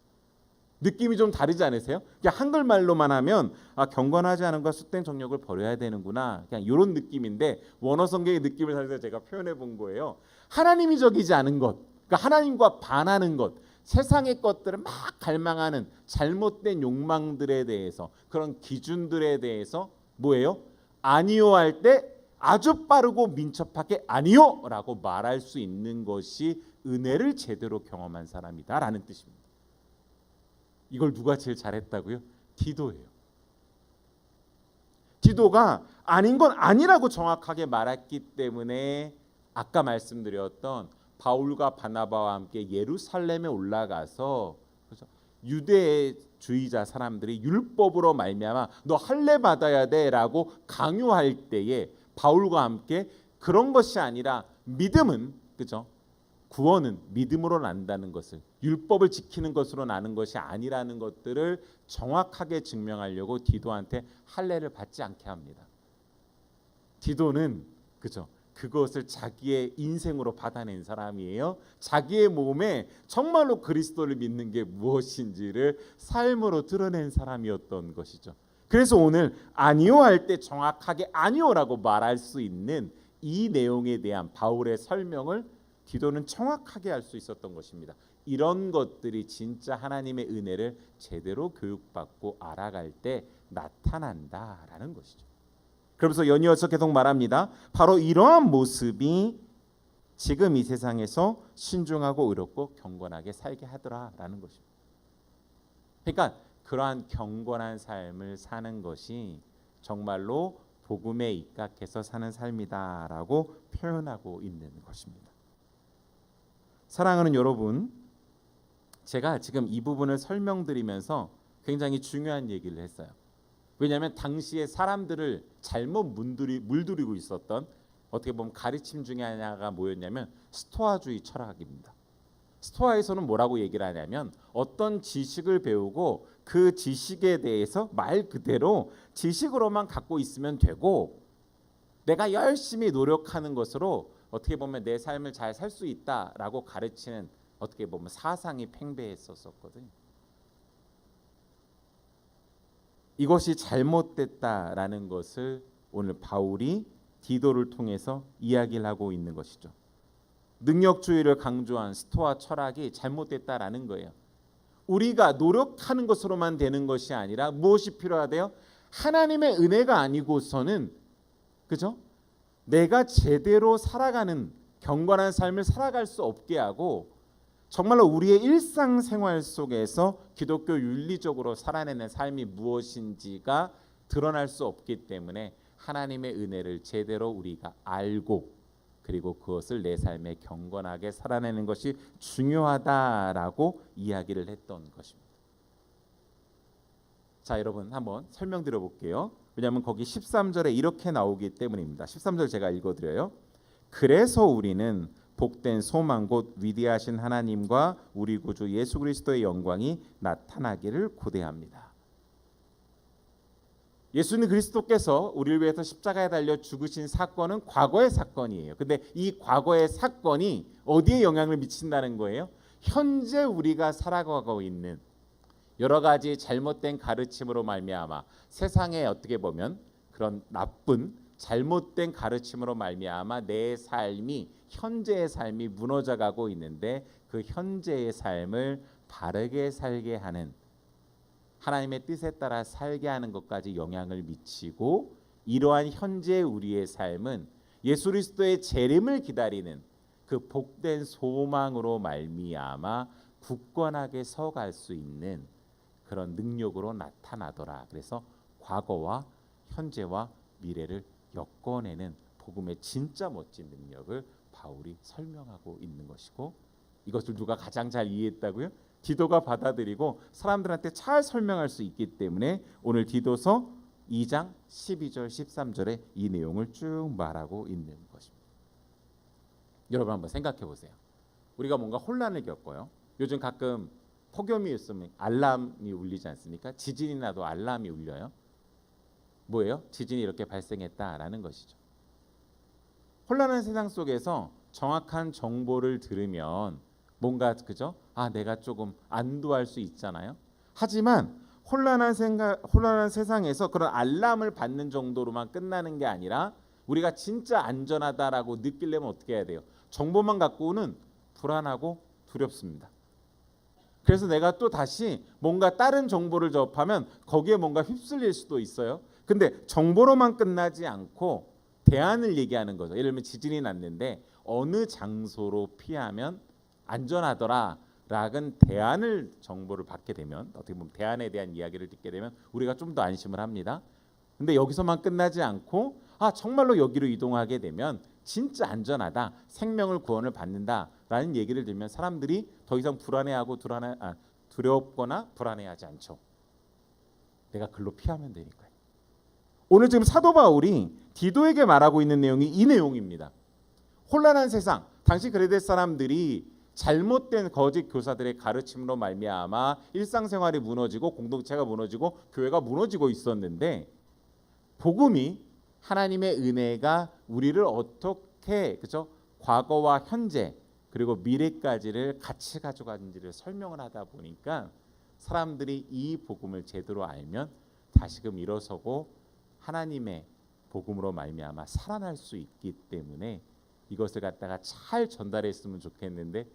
느낌이 좀 다르지 않으세요? 그냥 한글말로만 하면 경건하지 않음과 속된 정욕을 버려야 되는구나 그냥 이런 느낌인데 원어 성경의 느낌을 살려서 제가 표현해 본 거예요. 하나님이 적이지 않은 것 그러니까 하나님과 반하는 것 세상의 것들을 막 갈망하는 잘못된 욕망들에 대해서 그런 기준들에 대해서 뭐예요? 아니요 할 때 아주 빠르고 민첩하게 아니요 라고 말할 수 있는 것이 은혜를 제대로 경험한 사람이다 라는 뜻입니다. 이걸 누가 제일 잘했다고요? 디도예요. 디도가 아닌 건 아니라고 정확하게 말했기 때문에 아까 말씀드렸던 바울과 바나바와 함께 예루살렘에 올라가서 유대주의자 사람들이 율법으로 말미암아 너 할례 받아야 돼라고 강요할 때에 바울과 함께 그런 것이 아니라 믿음은 그죠? 구원은 믿음으로 난다는 것을 율법을 지키는 것으로 나는 것이 아니라는 것들을 정확하게 증명하려고 디도한테 할례를 받지 않게 합니다. 디도는 그죠? 그것을 자기의 인생으로 받아낸 사람이에요. 자기의 몸에 정말로 그리스도를 믿는 게 무엇인지를 삶으로 드러낸 사람이었던 것이죠. 그래서 오늘 아니요 할 때 정확하게 아니요라고 말할 수 있는 이 내용에 대한 바울의 설명을 디도는 정확하게 할 수 있었던 것입니다. 이런 것들이 진짜 하나님의 은혜를 제대로 교육받고 알아갈 때 나타난다라는 것이죠. 그러면서 연이어서 계속 말합니다. 바로 이러한 모습이 지금 이 세상에서 신중하고 의롭고 경건하게 살게 하더라라는 것입니다. 그러니까 그러한 경건한 삶을 사는 것이 정말로 복음에 입각해서 사는 삶이다라고 표현하고 있는 것입니다. 사랑하는 여러분, 제가 지금 이 부분을 설명드리면서 굉장히 중요한 얘기를 했어요. 왜냐하면 당시에 사람들을 잘못 물들이고 있었던 어떻게 보면 가르침 중에 하나가 뭐였냐면 스토아주의 철학입니다. 스토아에서는 뭐라고 얘기를 하냐면 어떤 지식을 배우고 그 지식에 대해서 말 그대로 지식으로만 갖고 있으면 되고 내가 열심히 노력하는 것으로 어떻게 보면 내 삶을 잘 살 수 있다라고 가르치는 어떻게 보면 사상이 팽배했었거든요. 이것이 잘못됐다라는 것을 오늘 바울이 디도를 통해서 이야기를 하고 있는 것이죠. 능력주의를 강조한 스토아 철학이 잘못됐다라는 거예요. 우리가 노력하는 것으로만 되는 것이 아니라 무엇이 필요하대요? 하나님의 은혜가 아니고서는 그죠? 내가 제대로 살아가는 경건한 삶을 살아갈 수 없게 하고 정말로 우리의 일상생활 속에서 기독교 윤리적으로 살아내는 삶이 무엇인지가 드러날 수 없기 때문에 하나님의 은혜를 제대로 우리가 알고 그리고 그것을 내 삶에 경건하게 살아내는 것이 중요하다라고 이야기를 했던 것입니다. 자, 여러분 한번 설명드려 볼게요. 왜냐하면 거기 13절에 이렇게 나오기 때문입니다. 13절 제가 읽어드려요. 그래서 우리는 복된 소망 곧 위대하신 하나님과 우리 구주 예수 그리스도의 영광이 나타나기를 고대합니다. 예수님 그리스도께서 우리를 위해서 십자가에 달려 죽으신 사건은 과거의 사건이에요. 근데 이 과거의 사건이 어디에 영향을 미친다는 거예요? 현재 우리가 살아가고 있는 여러 가지 잘못된 가르침으로 말미암아 세상에 어떻게 보면 그런 나쁜 잘못된 가르침으로 말미암아 내 삶이 현재의 삶이 무너져가고 있는데 그 현재의 삶을 바르게 살게 하는 하나님의 뜻에 따라 살게 하는 것까지 영향을 미치고 이러한 현재 우리의 삶은 예수 그리스도의 재림을 기다리는 그 복된 소망으로 말미암아 굳건하게 서갈 수 있는 그런 능력으로 나타나더라. 그래서 과거와 현재와 미래를 엮어내는 복음의 진짜 멋진 능력을 바울이 설명하고 있는 것이고 이것을 누가 가장 잘 이해했다고요? 디도가 받아들이고 사람들한테 잘 설명할 수 있기 때문에 오늘 디도서 2장 12절 13절에 이 내용을 쭉 말하고 있는 것입니다. 여러분 한번 생각해 보세요. 우리가 뭔가 혼란을 겪어요. 요즘 가끔 폭염이 있으면 알람이 울리지 않습니까? 지진이 나도 알람이 울려요. 뭐예요? 지진이 이렇게 발생했다라는 것이죠. 혼란한 세상 속에서 정확한 정보를 들으면 뭔가 그죠? 아, 내가 조금 안도할 수 있잖아요. 하지만 혼란한 세상에서 그런 알람을 받는 정도로만 끝나는 게 아니라 우리가 진짜 안전하다라고 느끼려면 어떻게 해야 돼요? 정보만 갖고는 불안하고 두렵습니다. 그래서 내가 또 다시 뭔가 다른 정보를 접하면 거기에 뭔가 휩쓸릴 수도 있어요. 근데 정보로만 끝나지 않고 대안을 얘기하는 거죠. 예를 들면 지진이 났는데 어느 장소로 피하면 안전하더라 라는 대안을 정보를 받게 되면 어떻게 보면 대안에 대한 이야기를 듣게 되면 우리가 좀 더 안심을 합니다. 근데 여기서만 끝나지 않고 아 정말로 여기로 이동하게 되면 진짜 안전하다, 생명을 구원을 받는다라는 얘기를 들으면 사람들이 더 이상 불안해하고 두렵거나 불안해하지 않죠. 내가 글로 피하면 되니까요. 오늘 지금 사도 바울이 디도에게 말하고 있는 내용이 이 내용입니다. 혼란한 세상, 당시 그레데 사람들이 잘못된 거짓 교사들의 가르침으로 말미암아 일상생활이 무너지고 공동체가 무너지고 교회가 무너지고 있었는데 복음이 하나님의 은혜가 우리를 어떻게 그죠? 과거와 현재 그리고 미래까지를 같이 가져가는지를 설명을 하다 보니까 사람들이 이 복음을 제대로 알면 다시금 일어서고 하나님의 복음으로 말미암아 살아날 수 있기 때문에 이것을 갖다가 잘 전달했으면 좋겠는데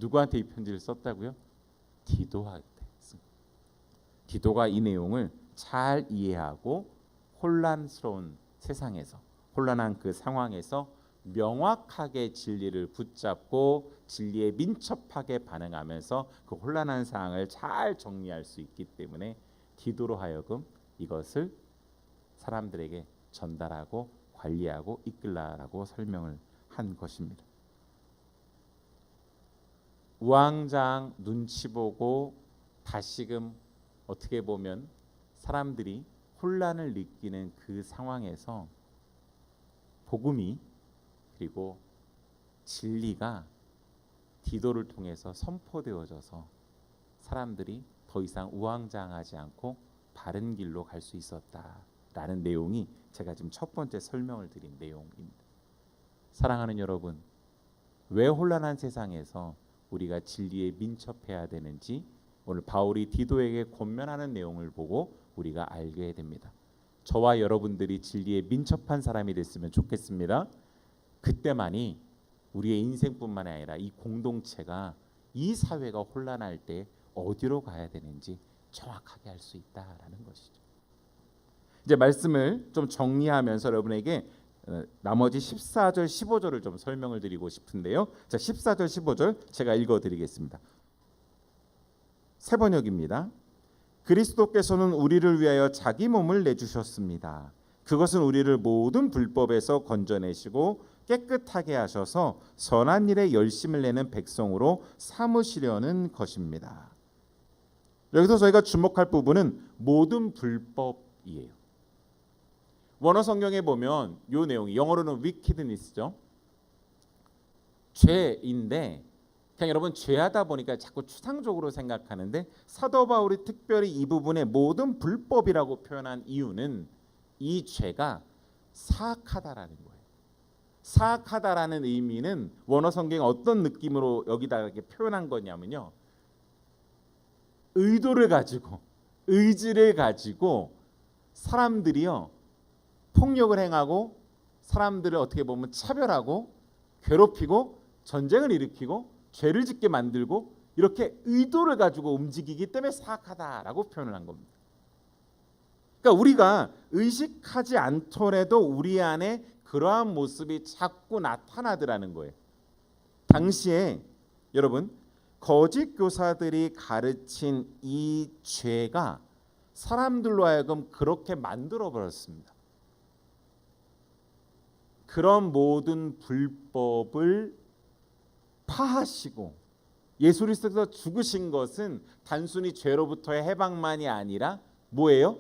누구한테 이 편지를 썼다고요? 디도한테. 디도가 이 내용을 잘 이해하고 혼란스러운 세상에서, 혼란한 그 상황에서 명확하게 진리를 붙잡고 진리에 민첩하게 반응하면서 그 혼란한 상황을 잘 정리할 수 있기 때문에 디도로 하여금 이것을 사람들에게 전달하고 관리하고 이끌라라고 설명을 한 것입니다. 우왕좌왕 눈치 보고 다시금 어떻게 보면 사람들이 혼란을 느끼는 그 상황에서 복음이 그리고 진리가 디도를 통해서 선포되어져서 사람들이 더 이상 우왕좌왕하지 않고 바른 길로 갈 수 있었다라는 내용이 제가 지금 첫 번째 설명을 드린 내용입니다. 사랑하는 여러분, 왜 혼란한 세상에서 우리가 진리에 민첩해야 되는지 오늘 바울이 디도에게 권면하는 내용을 보고 우리가 알게 됩니다. 저와 여러분들이 진리에 민첩한 사람이 됐으면 좋겠습니다. 그때만이 우리의 인생뿐만 아니라 이 공동체가, 이 사회가 혼란할 때 어디로 가야 되는지 정확하게 알 수 있다라는 것이죠. 이제 말씀을 좀 정리하면서 여러분에게 나머지 14절 15절을 좀 설명을 드리고 싶은데요. 자, 14절 15절 제가 읽어드리겠습니다. 새 번역입니다. 그리스도께서는 우리를 위하여 자기 몸을 내주셨습니다. 그것은 우리를 모든 불법에서 건져내시고 깨끗하게 하셔서 선한 일에 열심을 내는 백성으로 삼으시려는 것입니다. 여기서 저희가 주목할 부분은 모든 불법이에요. 원어 성경에 보면 이 내용이 영어로는 wickedness죠. 죄인데 그냥 여러분 죄하다 보니까 자꾸 추상적으로 생각하는데 사도 바울이 특별히 이 부분에 모든 불법이라고 표현한 이유는 이 죄가 사악하다라는 거예요. 사악하다라는 의미는 원어 성경에 어떤 느낌으로 여기다 이렇게 표현한 거냐면요. 의도를 가지고 의지를 가지고 사람들이요 폭력을 행하고 사람들을 어떻게 보면 차별하고 괴롭히고 전쟁을 일으키고 죄를 짓게 만들고 이렇게 의도를 가지고 움직이기 때문에 사악하다라고 표현을 한 겁니다. 그러니까 우리가 의식하지 않더라도 우리 안에 그러한 모습이 자꾸 나타나더라는 거예요. 당시에 여러분 거짓 교사들이 가르친 이 죄가 사람들로 하여금 그렇게 만들어 버렸습니다. 그런 모든 불법을 파하시고 예수 그리스도께서 죽으신 것은 단순히 죄로부터의 해방만이 아니라 뭐예요?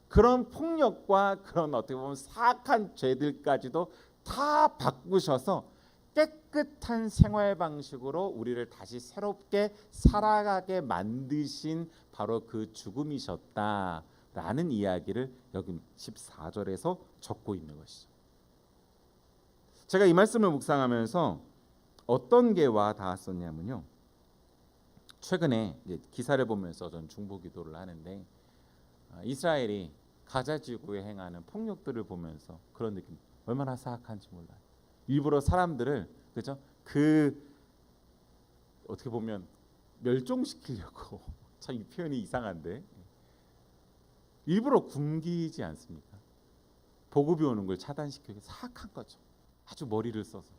그런 폭력과 그런 어떻게 보면 사악한 죄들까지도 다 바꾸셔서 깨끗한 생활 방식으로 우리를 다시 새롭게 살아가게 만드신 바로 그 죽음이셨다라는 이야기를 여기 14절에서 적고 있는 것이죠. 제가 이 말씀을 묵상하면서 어떤 게 와 닿았었냐면요. 최근에 이제 기사를 보면서 전 중보 기도를 하는데 이스라엘이 가자 지구에 행하는 폭력들을 보면서 그런 느낌, 얼마나 사악한지 몰라요. 일부러 사람들을 그죠? 그 어떻게 보면 멸종시키려고 참 이 표현이 이상한데 일부러 굶기지 않습니까? 보급이 오는 걸 차단시키기 사악한 거죠. 아주 머리를 써서.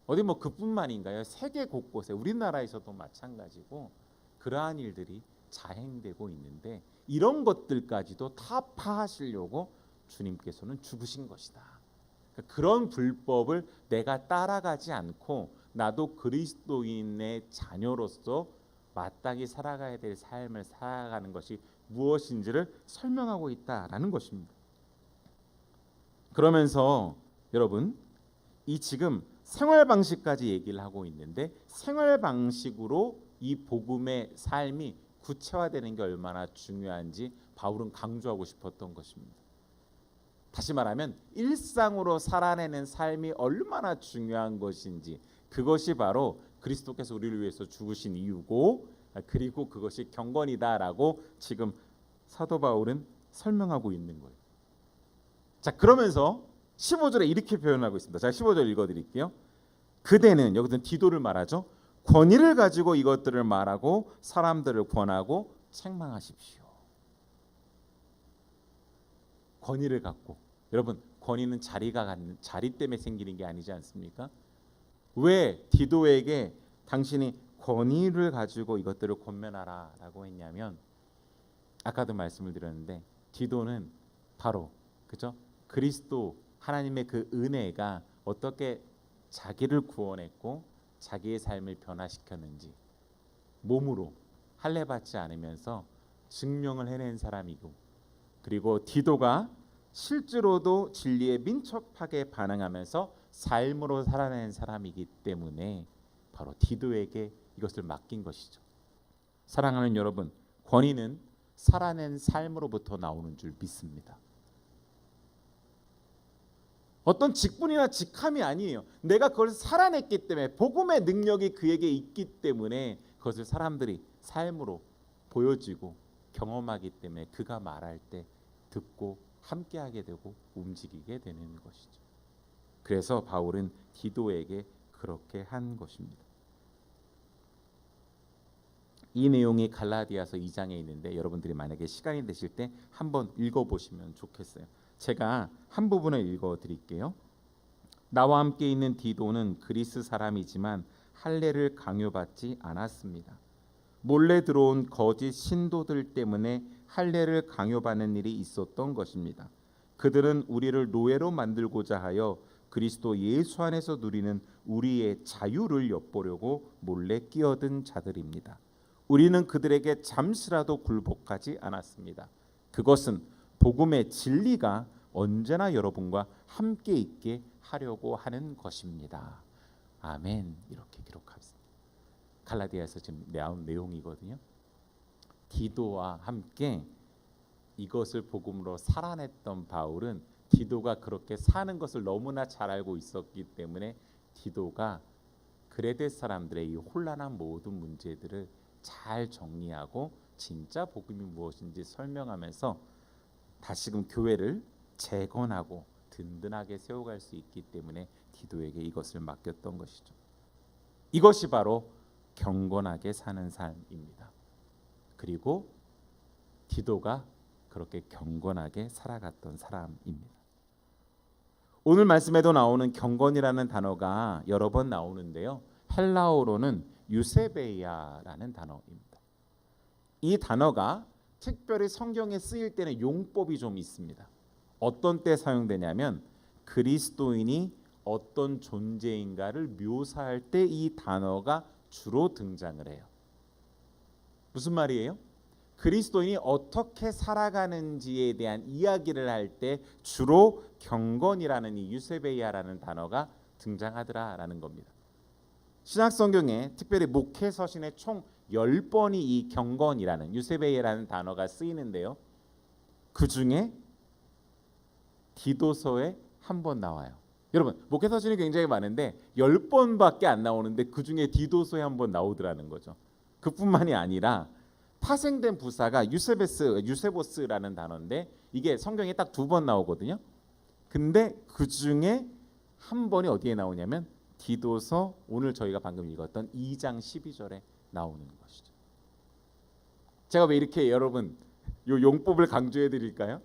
어디 뭐 그뿐만인가요? 세계 곳곳에 우리나라에서도 마찬가지고 그러한 일들이 자행되고 있는데 이런 것들까지도 다 파하시려고 주님께서는 죽으신 것이다. 그러니까 그런 불법을 내가 따라가지 않고 나도 그리스도인의 자녀로서 마땅히 살아가야 될 삶을 살아가는 것이 무엇인지를 설명하고 있다라는 것입니다. 그러면서 여러분 이 지금 생활 방식까지 얘기를 하고 있는데 생활 방식으로 이 복음의 삶이 구체화되는 게 얼마나 중요한지 바울은 강조하고 싶었던 것입니다. 다시 말하면 일상으로 살아내는 삶이 얼마나 중요한 것인지 그것이 바로 그리스도께서 우리를 위해서 죽으신 이유고 그리고 그것이 경건이다라고 지금 사도 바울은 설명하고 있는 거예요. 자, 그러면서 15절에 이렇게 표현하고 있습니다. 제가 15절 읽어드릴게요. 그대는 여기서는 디도를 말하죠. 권위를 가지고 이것들을 말하고 사람들을 권하고 책망하십시오. 권위를 갖고, 여러분 권위는 자리 때문에 생기는 게 아니지 않습니까? 왜 디도에게 당신이 권위를 가지고 이것들을 권면하라라고 했냐면, 아까도 말씀을 드렸는데 디도는 바로 그죠? 그리스도 하나님의 그 은혜가 어떻게 자기를 구원했고 자기의 삶을 변화시켰는지 몸으로 할례받지 않으면서 증명을 해낸 사람이고, 그리고 디도가 실제로도 진리에 민첩하게 반응하면서 삶으로 살아낸 사람이기 때문에 바로 디도에게 이것을 맡긴 것이죠. 사랑하는 여러분, 권위는 살아낸 삶으로부터 나오는 줄 믿습니다. 어떤 직분이나 직함이 아니에요. 내가 그걸 살아냈기 때문에, 복음의 능력이 그에게 있기 때문에 그것을 사람들이 삶으로 보여지고 경험하기 때문에 그가 말할 때 듣고 함께하게 되고 움직이게 되는 것이죠. 그래서 바울은 디도에게 그렇게 한 것입니다. 이 내용이 갈라디아서 2장에 있는데 여러분들이 만약에 시간이 되실 때 한번 읽어보시면 좋겠어요. 제가 한 부분을 읽어드릴게요. 나와 함께 있는 디도는 그리스 사람이지만 할례를 강요받지 않았습니다. 몰래 들어온 거짓 신도들 때문에 할례를 강요받는 일이 있었던 것입니다. 그들은 우리를 노예로 만들고자 하여 그리스도 예수 안에서 누리는 우리의 자유를 엿보려고 몰래 끼어든 자들입니다. 우리는 그들에게 잠시라도 굴복하지 않았습니다. 그것은 복음의 진리가 언제나 여러분과 함께 있게 하려고 하는 것입니다. 아멘. 이렇게 기록합니다. 갈라디아에서 지금 나온 내용이거든요. 디도와 함께 이것을 복음으로 살아냈던 바울은 디도가 그렇게 사는 것을 너무나 잘 알고 있었기 때문에 디도가 그레데 사람들의 이 혼란한 모든 문제들을 잘 정리하고 진짜 복음이 무엇인지 설명하면서 다시금 교회를 재건하고 든든하게 세워갈 수 있기 때문에 디도에게 이것을 맡겼던 것이죠. 이것이 바로 경건하게 사는 삶입니다. 그리고 디도가 그렇게 경건하게 살아갔던 사람입니다. 오늘 말씀에도 나오는 경건이라는 단어가 여러 번 나오는데요. 헬라어로는 유세베이아라는 단어입니다. 이 단어가 특별히 성경에 쓰일 때는 용법이 좀 있습니다. 어떤 때 사용되냐면 그리스도인이 어떤 존재인가를 묘사할 때 이 단어가 주로 등장을 해요. 무슨 말이에요? 그리스도인이 어떻게 살아가는지에 대한 이야기를 할 때 주로 경건이라는 이 유세베이아라는 단어가 등장하더라라는 겁니다. 신약 성경에 특별히 목회 서신에 총 10번이 이 경건이라는 유세베이아라는 단어가 쓰이는데요. 그 중에 디도서에 한 번 나와요. 여러분, 목회 서신이 굉장히 많은데 10번밖에 안 나오는데 그 중에 디도서에 한 번 나오더라는 거죠. 그뿐만이 아니라 파생된 부사가 유세보스라는 단어인데 이게 성경에 딱 2번 나오거든요. 근데 그 중에 한 번이 어디에 나오냐면 디도서, 오늘 저희가 방금 읽었던 2장 12절에 나오는 것이죠. 제가 왜 이렇게 여러분 요 용법을 강조해 드릴까요?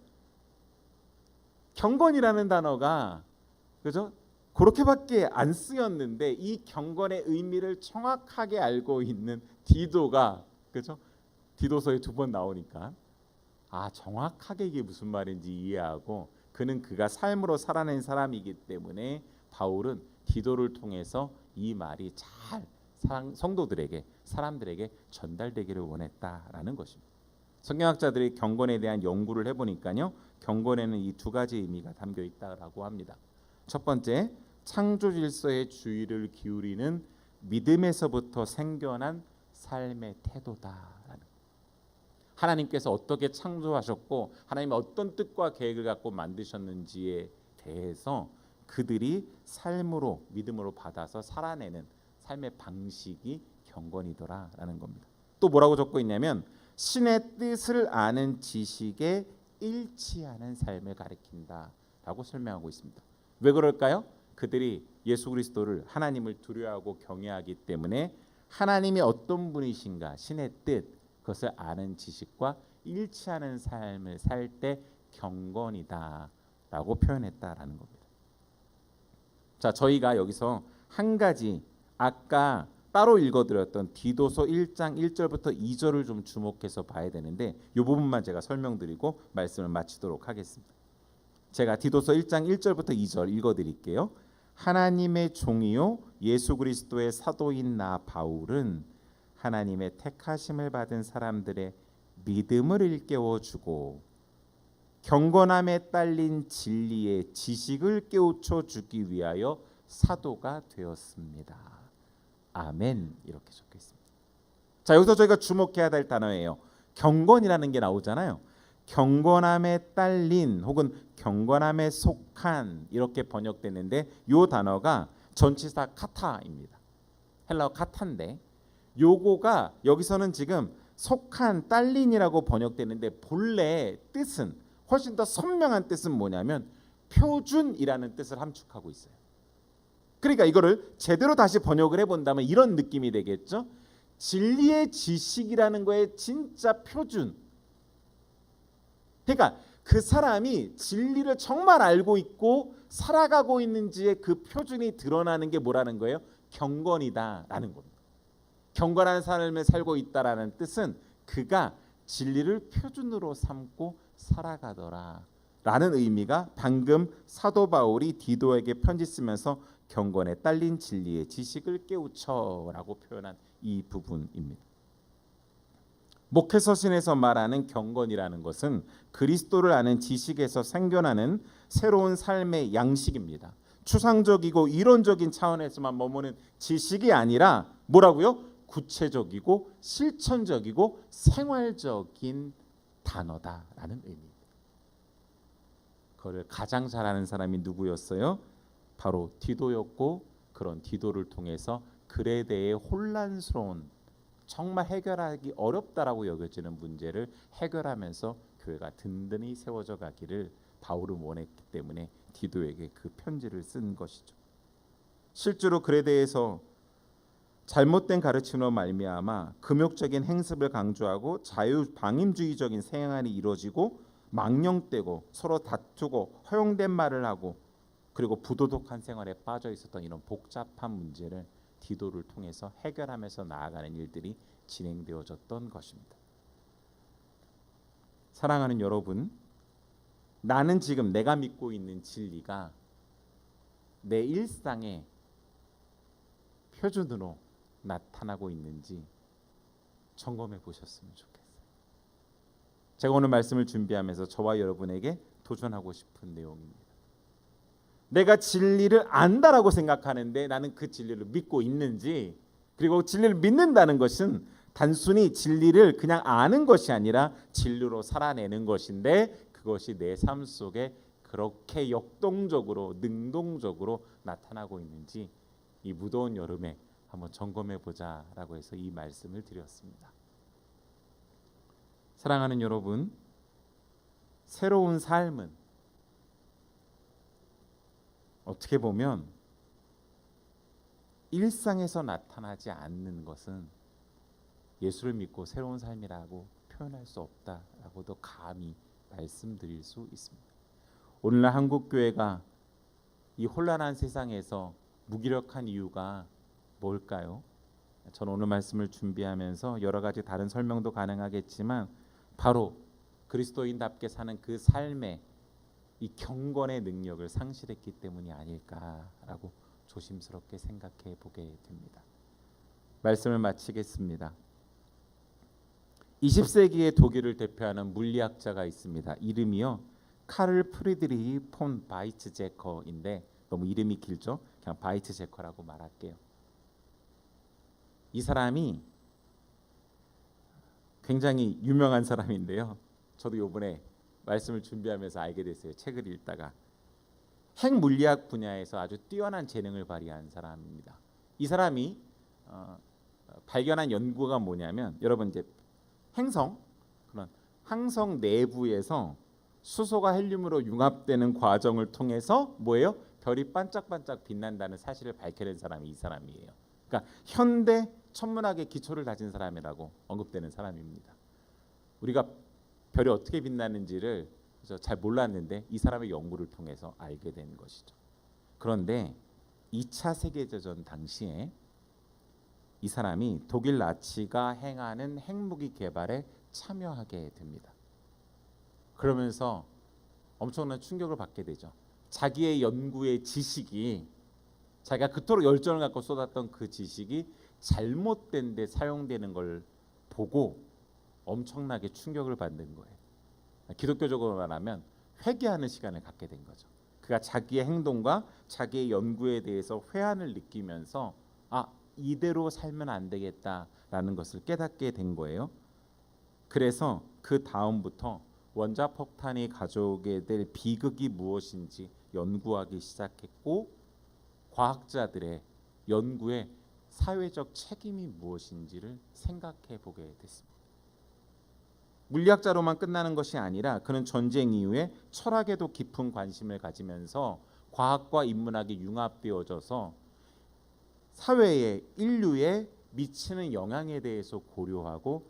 경건이라는 단어가 그죠? 그렇게밖에 안 쓰였는데 이 경건의 의미를 정확하게 알고 있는 디도가 그죠? 디도서에 2번 나오니까 정확하게 이게 무슨 말인지 이해하고 그가 삶으로 살아낸 사람이기 때문에 바울은 디도를 통해서 이 말이 잘 성도들에게, 사람들에게 전달되기를 원했다라는 것입니다. 성경학자들이 경건에 대한 연구를 해보니까요, 경건에는 이 2가지 의미가 담겨 있다라고 합니다. 첫 번째, 창조 질서에 주의를 기울이는 믿음에서부터 생겨난 삶의 태도다라는. 하나님께서 어떻게 창조하셨고 하나님이 어떤 뜻과 계획을 갖고 만드셨는지에 대해서 그들이 삶으로 믿음으로 받아서 살아내는 삶의 방식이 경건이더라라는 겁니다. 또 뭐라고 적고 있냐면 신의 뜻을 아는 지식에 일치하는 삶을 가리킨다라고 설명하고 있습니다. 왜 그럴까요? 그들이 예수 그리스도를, 하나님을 두려워하고 경외하기 때문에 하나님이 어떤 분이신가 신의 뜻 그것을 아는 지식과 일치하는 삶을 살 때 경건이다라고 표현했다라는 겁니다. 자, 저희가 여기서 한 가지 아까 따로 읽어드렸던 디도서 1장 1절부터 2절을 좀 주목해서 봐야 되는데 이 부분만 제가 설명드리고 말씀을 마치도록 하겠습니다. 제가 디도서 1장 1절부터 2절 읽어드릴게요. 하나님의 종이요 예수 그리스도의 사도인 나 바울은 하나님의 택하심을 받은 사람들의 믿음을 일깨워주고 경건함에 딸린 진리의 지식을 깨우쳐 주기 위하여 사도가 되었습니다. 아멘. 이렇게 적혀 있습니다. 자, 여기서 저희가 주목해야 될 단어예요. 경건이라는 게 나오잖아요. 경건함에 딸린 혹은 경건함에 속한 이렇게 번역되는데 이 단어가 전치사 카타입니다. 헬라어 카타인데 요거가 여기서는 지금 속한 딸린이라고 번역되는데 본래 뜻은 훨씬 더 선명한 뜻은 뭐냐면 표준이라는 뜻을 함축하고 있어요. 그러니까 이거를 제대로 다시 번역을 해본다면 이런 느낌이 되겠죠. 진리의 지식이라는 거에 진짜 표준. 그러니까 그 사람이 진리를 정말 알고 있고 살아가고 있는지의 그 표준이 드러나는 게 뭐라는 거예요? 경건이다라는 겁니다. 경건한 삶을 살고 있다라는 뜻은 그가 진리를 표준으로 삼고 살아가더라라는 의미가 방금 사도 바울이 디도에게 편지 쓰면서 경건에 딸린 진리의 지식을 깨우쳐라고 표현한 이 부분입니다. 목회서신에서 말하는 경건이라는 것은 그리스도를 아는 지식에서 생겨나는 새로운 삶의 양식입니다. 추상적이고 이론적인 차원에서만 머무는 지식이 아니라 뭐라고요? 구체적이고 실천적이고 생활적인 단어다라는 의미입니다. 그걸 가장 잘하는 사람이 누구였어요? 바로 디도였고 그런 디도를 통해서 글에 대해 혼란스러운 정말 해결하기 어렵다라고 여겨지는 문제를 해결하면서 교회가 든든히 세워져 가기를 바울은 원했기 때문에 디도에게 그 편지를 쓴 것이죠. 실제로 글에 대해서 잘못된 가르침으로 말미암아 금욕적인 행습을 강조하고 자유방임주의적인 생활이 이루어지고 망령되고 서로 다투고 허용된 말을 하고 그리고 부도덕한 생활에 빠져 있었던 이런 복잡한 문제를 디도를 통해서 해결하면서 나아가는 일들이 진행되어졌던 것입니다. 사랑하는 여러분, 나는 지금 내가 믿고 있는 진리가 내 일상의 표준으로 나타나고 있는지 점검해 보셨으면 좋겠어요. 제가 오늘 말씀을 준비하면서 저와 여러분에게 도전하고 싶은 내용입니다. 내가 진리를 안다라고 생각하는데 나는 그 진리를 믿고 있는지, 그리고 진리를 믿는다는 것은 단순히 진리를 그냥 아는 것이 아니라 진리로 살아내는 것인데 그것이 내 삶 속에 그렇게 역동적으로 능동적으로 나타나고 있는지 이 무더운 여름에 한번 점검해 보자라고 해서 이 말씀을 드렸습니다. 사랑하는 여러분, 새로운 삶은 어떻게 보면 일상에서 나타나지 않는 것은 예수를 믿고 새로운 삶이라고 표현할 수 없다라고도 감히 말씀드릴 수 있습니다. 오늘날 한국 교회가 이 혼란한 세상에서 무기력한 이유가 뭘까요? 저는 오늘 말씀을 준비하면서 여러 가지 다른 설명도 가능하겠지만 바로 그리스도인답게 사는 그 삶의 이 경건의 능력을 상실했기 때문이 아닐까라고 조심스럽게 생각해 보게 됩니다. 말씀을 마치겠습니다. 20세기의 독일을 대표하는 물리학자가 있습니다. 이름이요 카를 프리드리히 폰 바이츠제커인데 너무 이름이 길죠? 그냥 바이츠제커라고 말할게요. 이 사람이 굉장히 유명한 사람인데요. 저도 이번에 말씀을 준비하면서 알게 됐어요. 책을 읽다가 핵물리학 분야에서 아주 뛰어난 재능을 발휘한 사람입니다. 이 사람이 발견한 연구가 뭐냐면 여러분 이제 행성 그런 항성 내부에서 수소가 헬륨으로 융합되는 과정을 통해서 뭐예요? 별이 반짝반짝 빛난다는 사실을 밝혀낸 사람이 이 사람이에요. 그러니까 현대 천문학의 기초를 다진 사람이라고 언급되는 사람입니다. 우리가 별이 어떻게 빛나는지를 잘 몰랐는데 이 사람의 연구를 통해서 알게 된 것이죠. 그런데 2차 세계대전 당시에 이 사람이 독일 나치가 행하는 핵무기 개발에 참여하게 됩니다. 그러면서 엄청난 충격을 받게 되죠. 자기의 연구의 지식이, 자기가 그토록 열정을 갖고 쏟았던 그 지식이 잘못된 데 사용되는 걸 보고 엄청나게 충격을 받는 거예요. 기독교적으로 말하면 회개하는 시간을 갖게 된 거죠. 그가 자기의 행동과 자기의 연구에 대해서 회한을 느끼면서 이대로 살면 안 되겠다라는 것을 깨닫게 된 거예요. 그래서 그 다음부터 원자폭탄이 가져오게 될 비극이 무엇인지 연구하기 시작했고, 과학자들의 연구에 사회적 책임이 무엇인지를 생각해 보게 됐습니다. 물리학자로만 끝나는 것이 아니라 그는 전쟁 이후에 철학에도 깊은 관심을 가지면서 과학과 인문학이 융합되어져서 사회에, 인류에 미치는 영향에 대해서 고려하고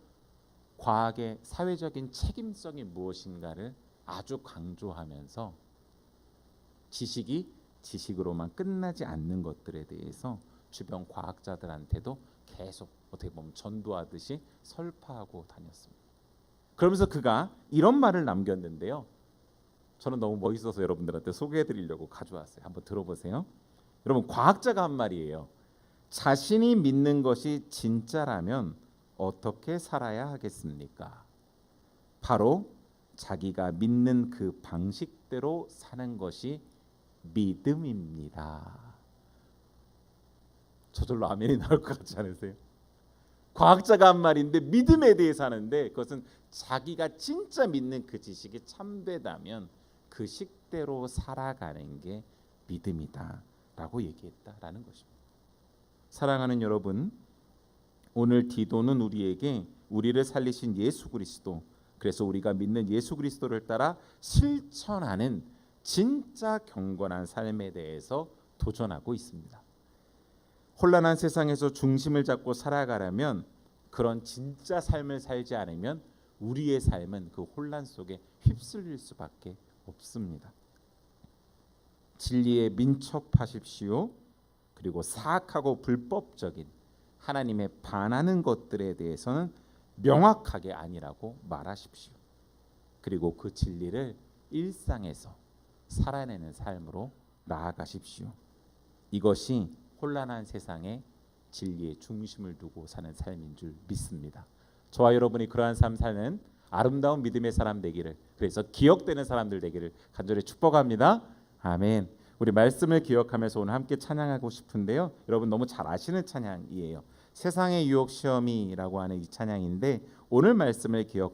과학의 사회적인 책임성이 무엇인가를 아주 강조하면서 지식이 지식으로만 끝나지 않는 것들에 대해서 주변 과학자들한테도 계속 어떻게 보면 전도하듯이 설파하고 다녔습니다. 그러면서 그가 이런 말을 남겼는데요. 저는 너무 멋있어서 여러분들한테 소개해드리려고 가져왔어요. 한번 들어보세요. 여러분, 과학자가 한 말이에요. 자신이 믿는 것이 진짜라면 어떻게 살아야 하겠습니까? 바로 자기가 믿는 그 방식대로 사는 것이 믿음입니다. 저절로 아멘이 나올 것 같지 않으세요? 과학자가 한 말인데 믿음에 대해서 하는데, 그것은 자기가 진짜 믿는 그 지식이 참되다면 그 식대로 살아가는 게 믿음이다라고 얘기했다라는 것입니다. 사랑하는 여러분, 오늘 디도는 우리에게 우리를 살리신 예수 그리스도, 그래서 우리가 믿는 예수 그리스도를 따라 실천하는 진짜 경건한 삶에 대해서 도전하고 있습니다. 혼란한 세상에서 중심을 잡고 살아가려면, 그런 진짜 삶을 살지 않으면 우리의 삶은 그 혼란 속에 휩쓸릴 수밖에 없습니다. 진리에 민첩하십시오. 그리고 사악하고 불법적인 하나님에 반하는 것들에 대해서는 명확하게 아니라고 말하십시오. 그리고 그 진리를 일상에서 살아내는 삶으로 나아가십시오. 이것이 혼란한 세상에 진리의 중심을 두고 사는 삶인 줄 믿습니다. 저와 여러분이 그러한 삶 사는 아름다운 믿음의 사람 되기를, 그래서 기억되는 사람들 되기를 간절히 축복합니다. 아멘. 우리 말씀을 기억하면서 오늘 함께 찬양하고 싶은데요. 여러분 너무 잘 아시는 찬양이에요. 세상의 유혹 시험이라고 하는 이 찬양인데, 오늘 말씀을 기억하면서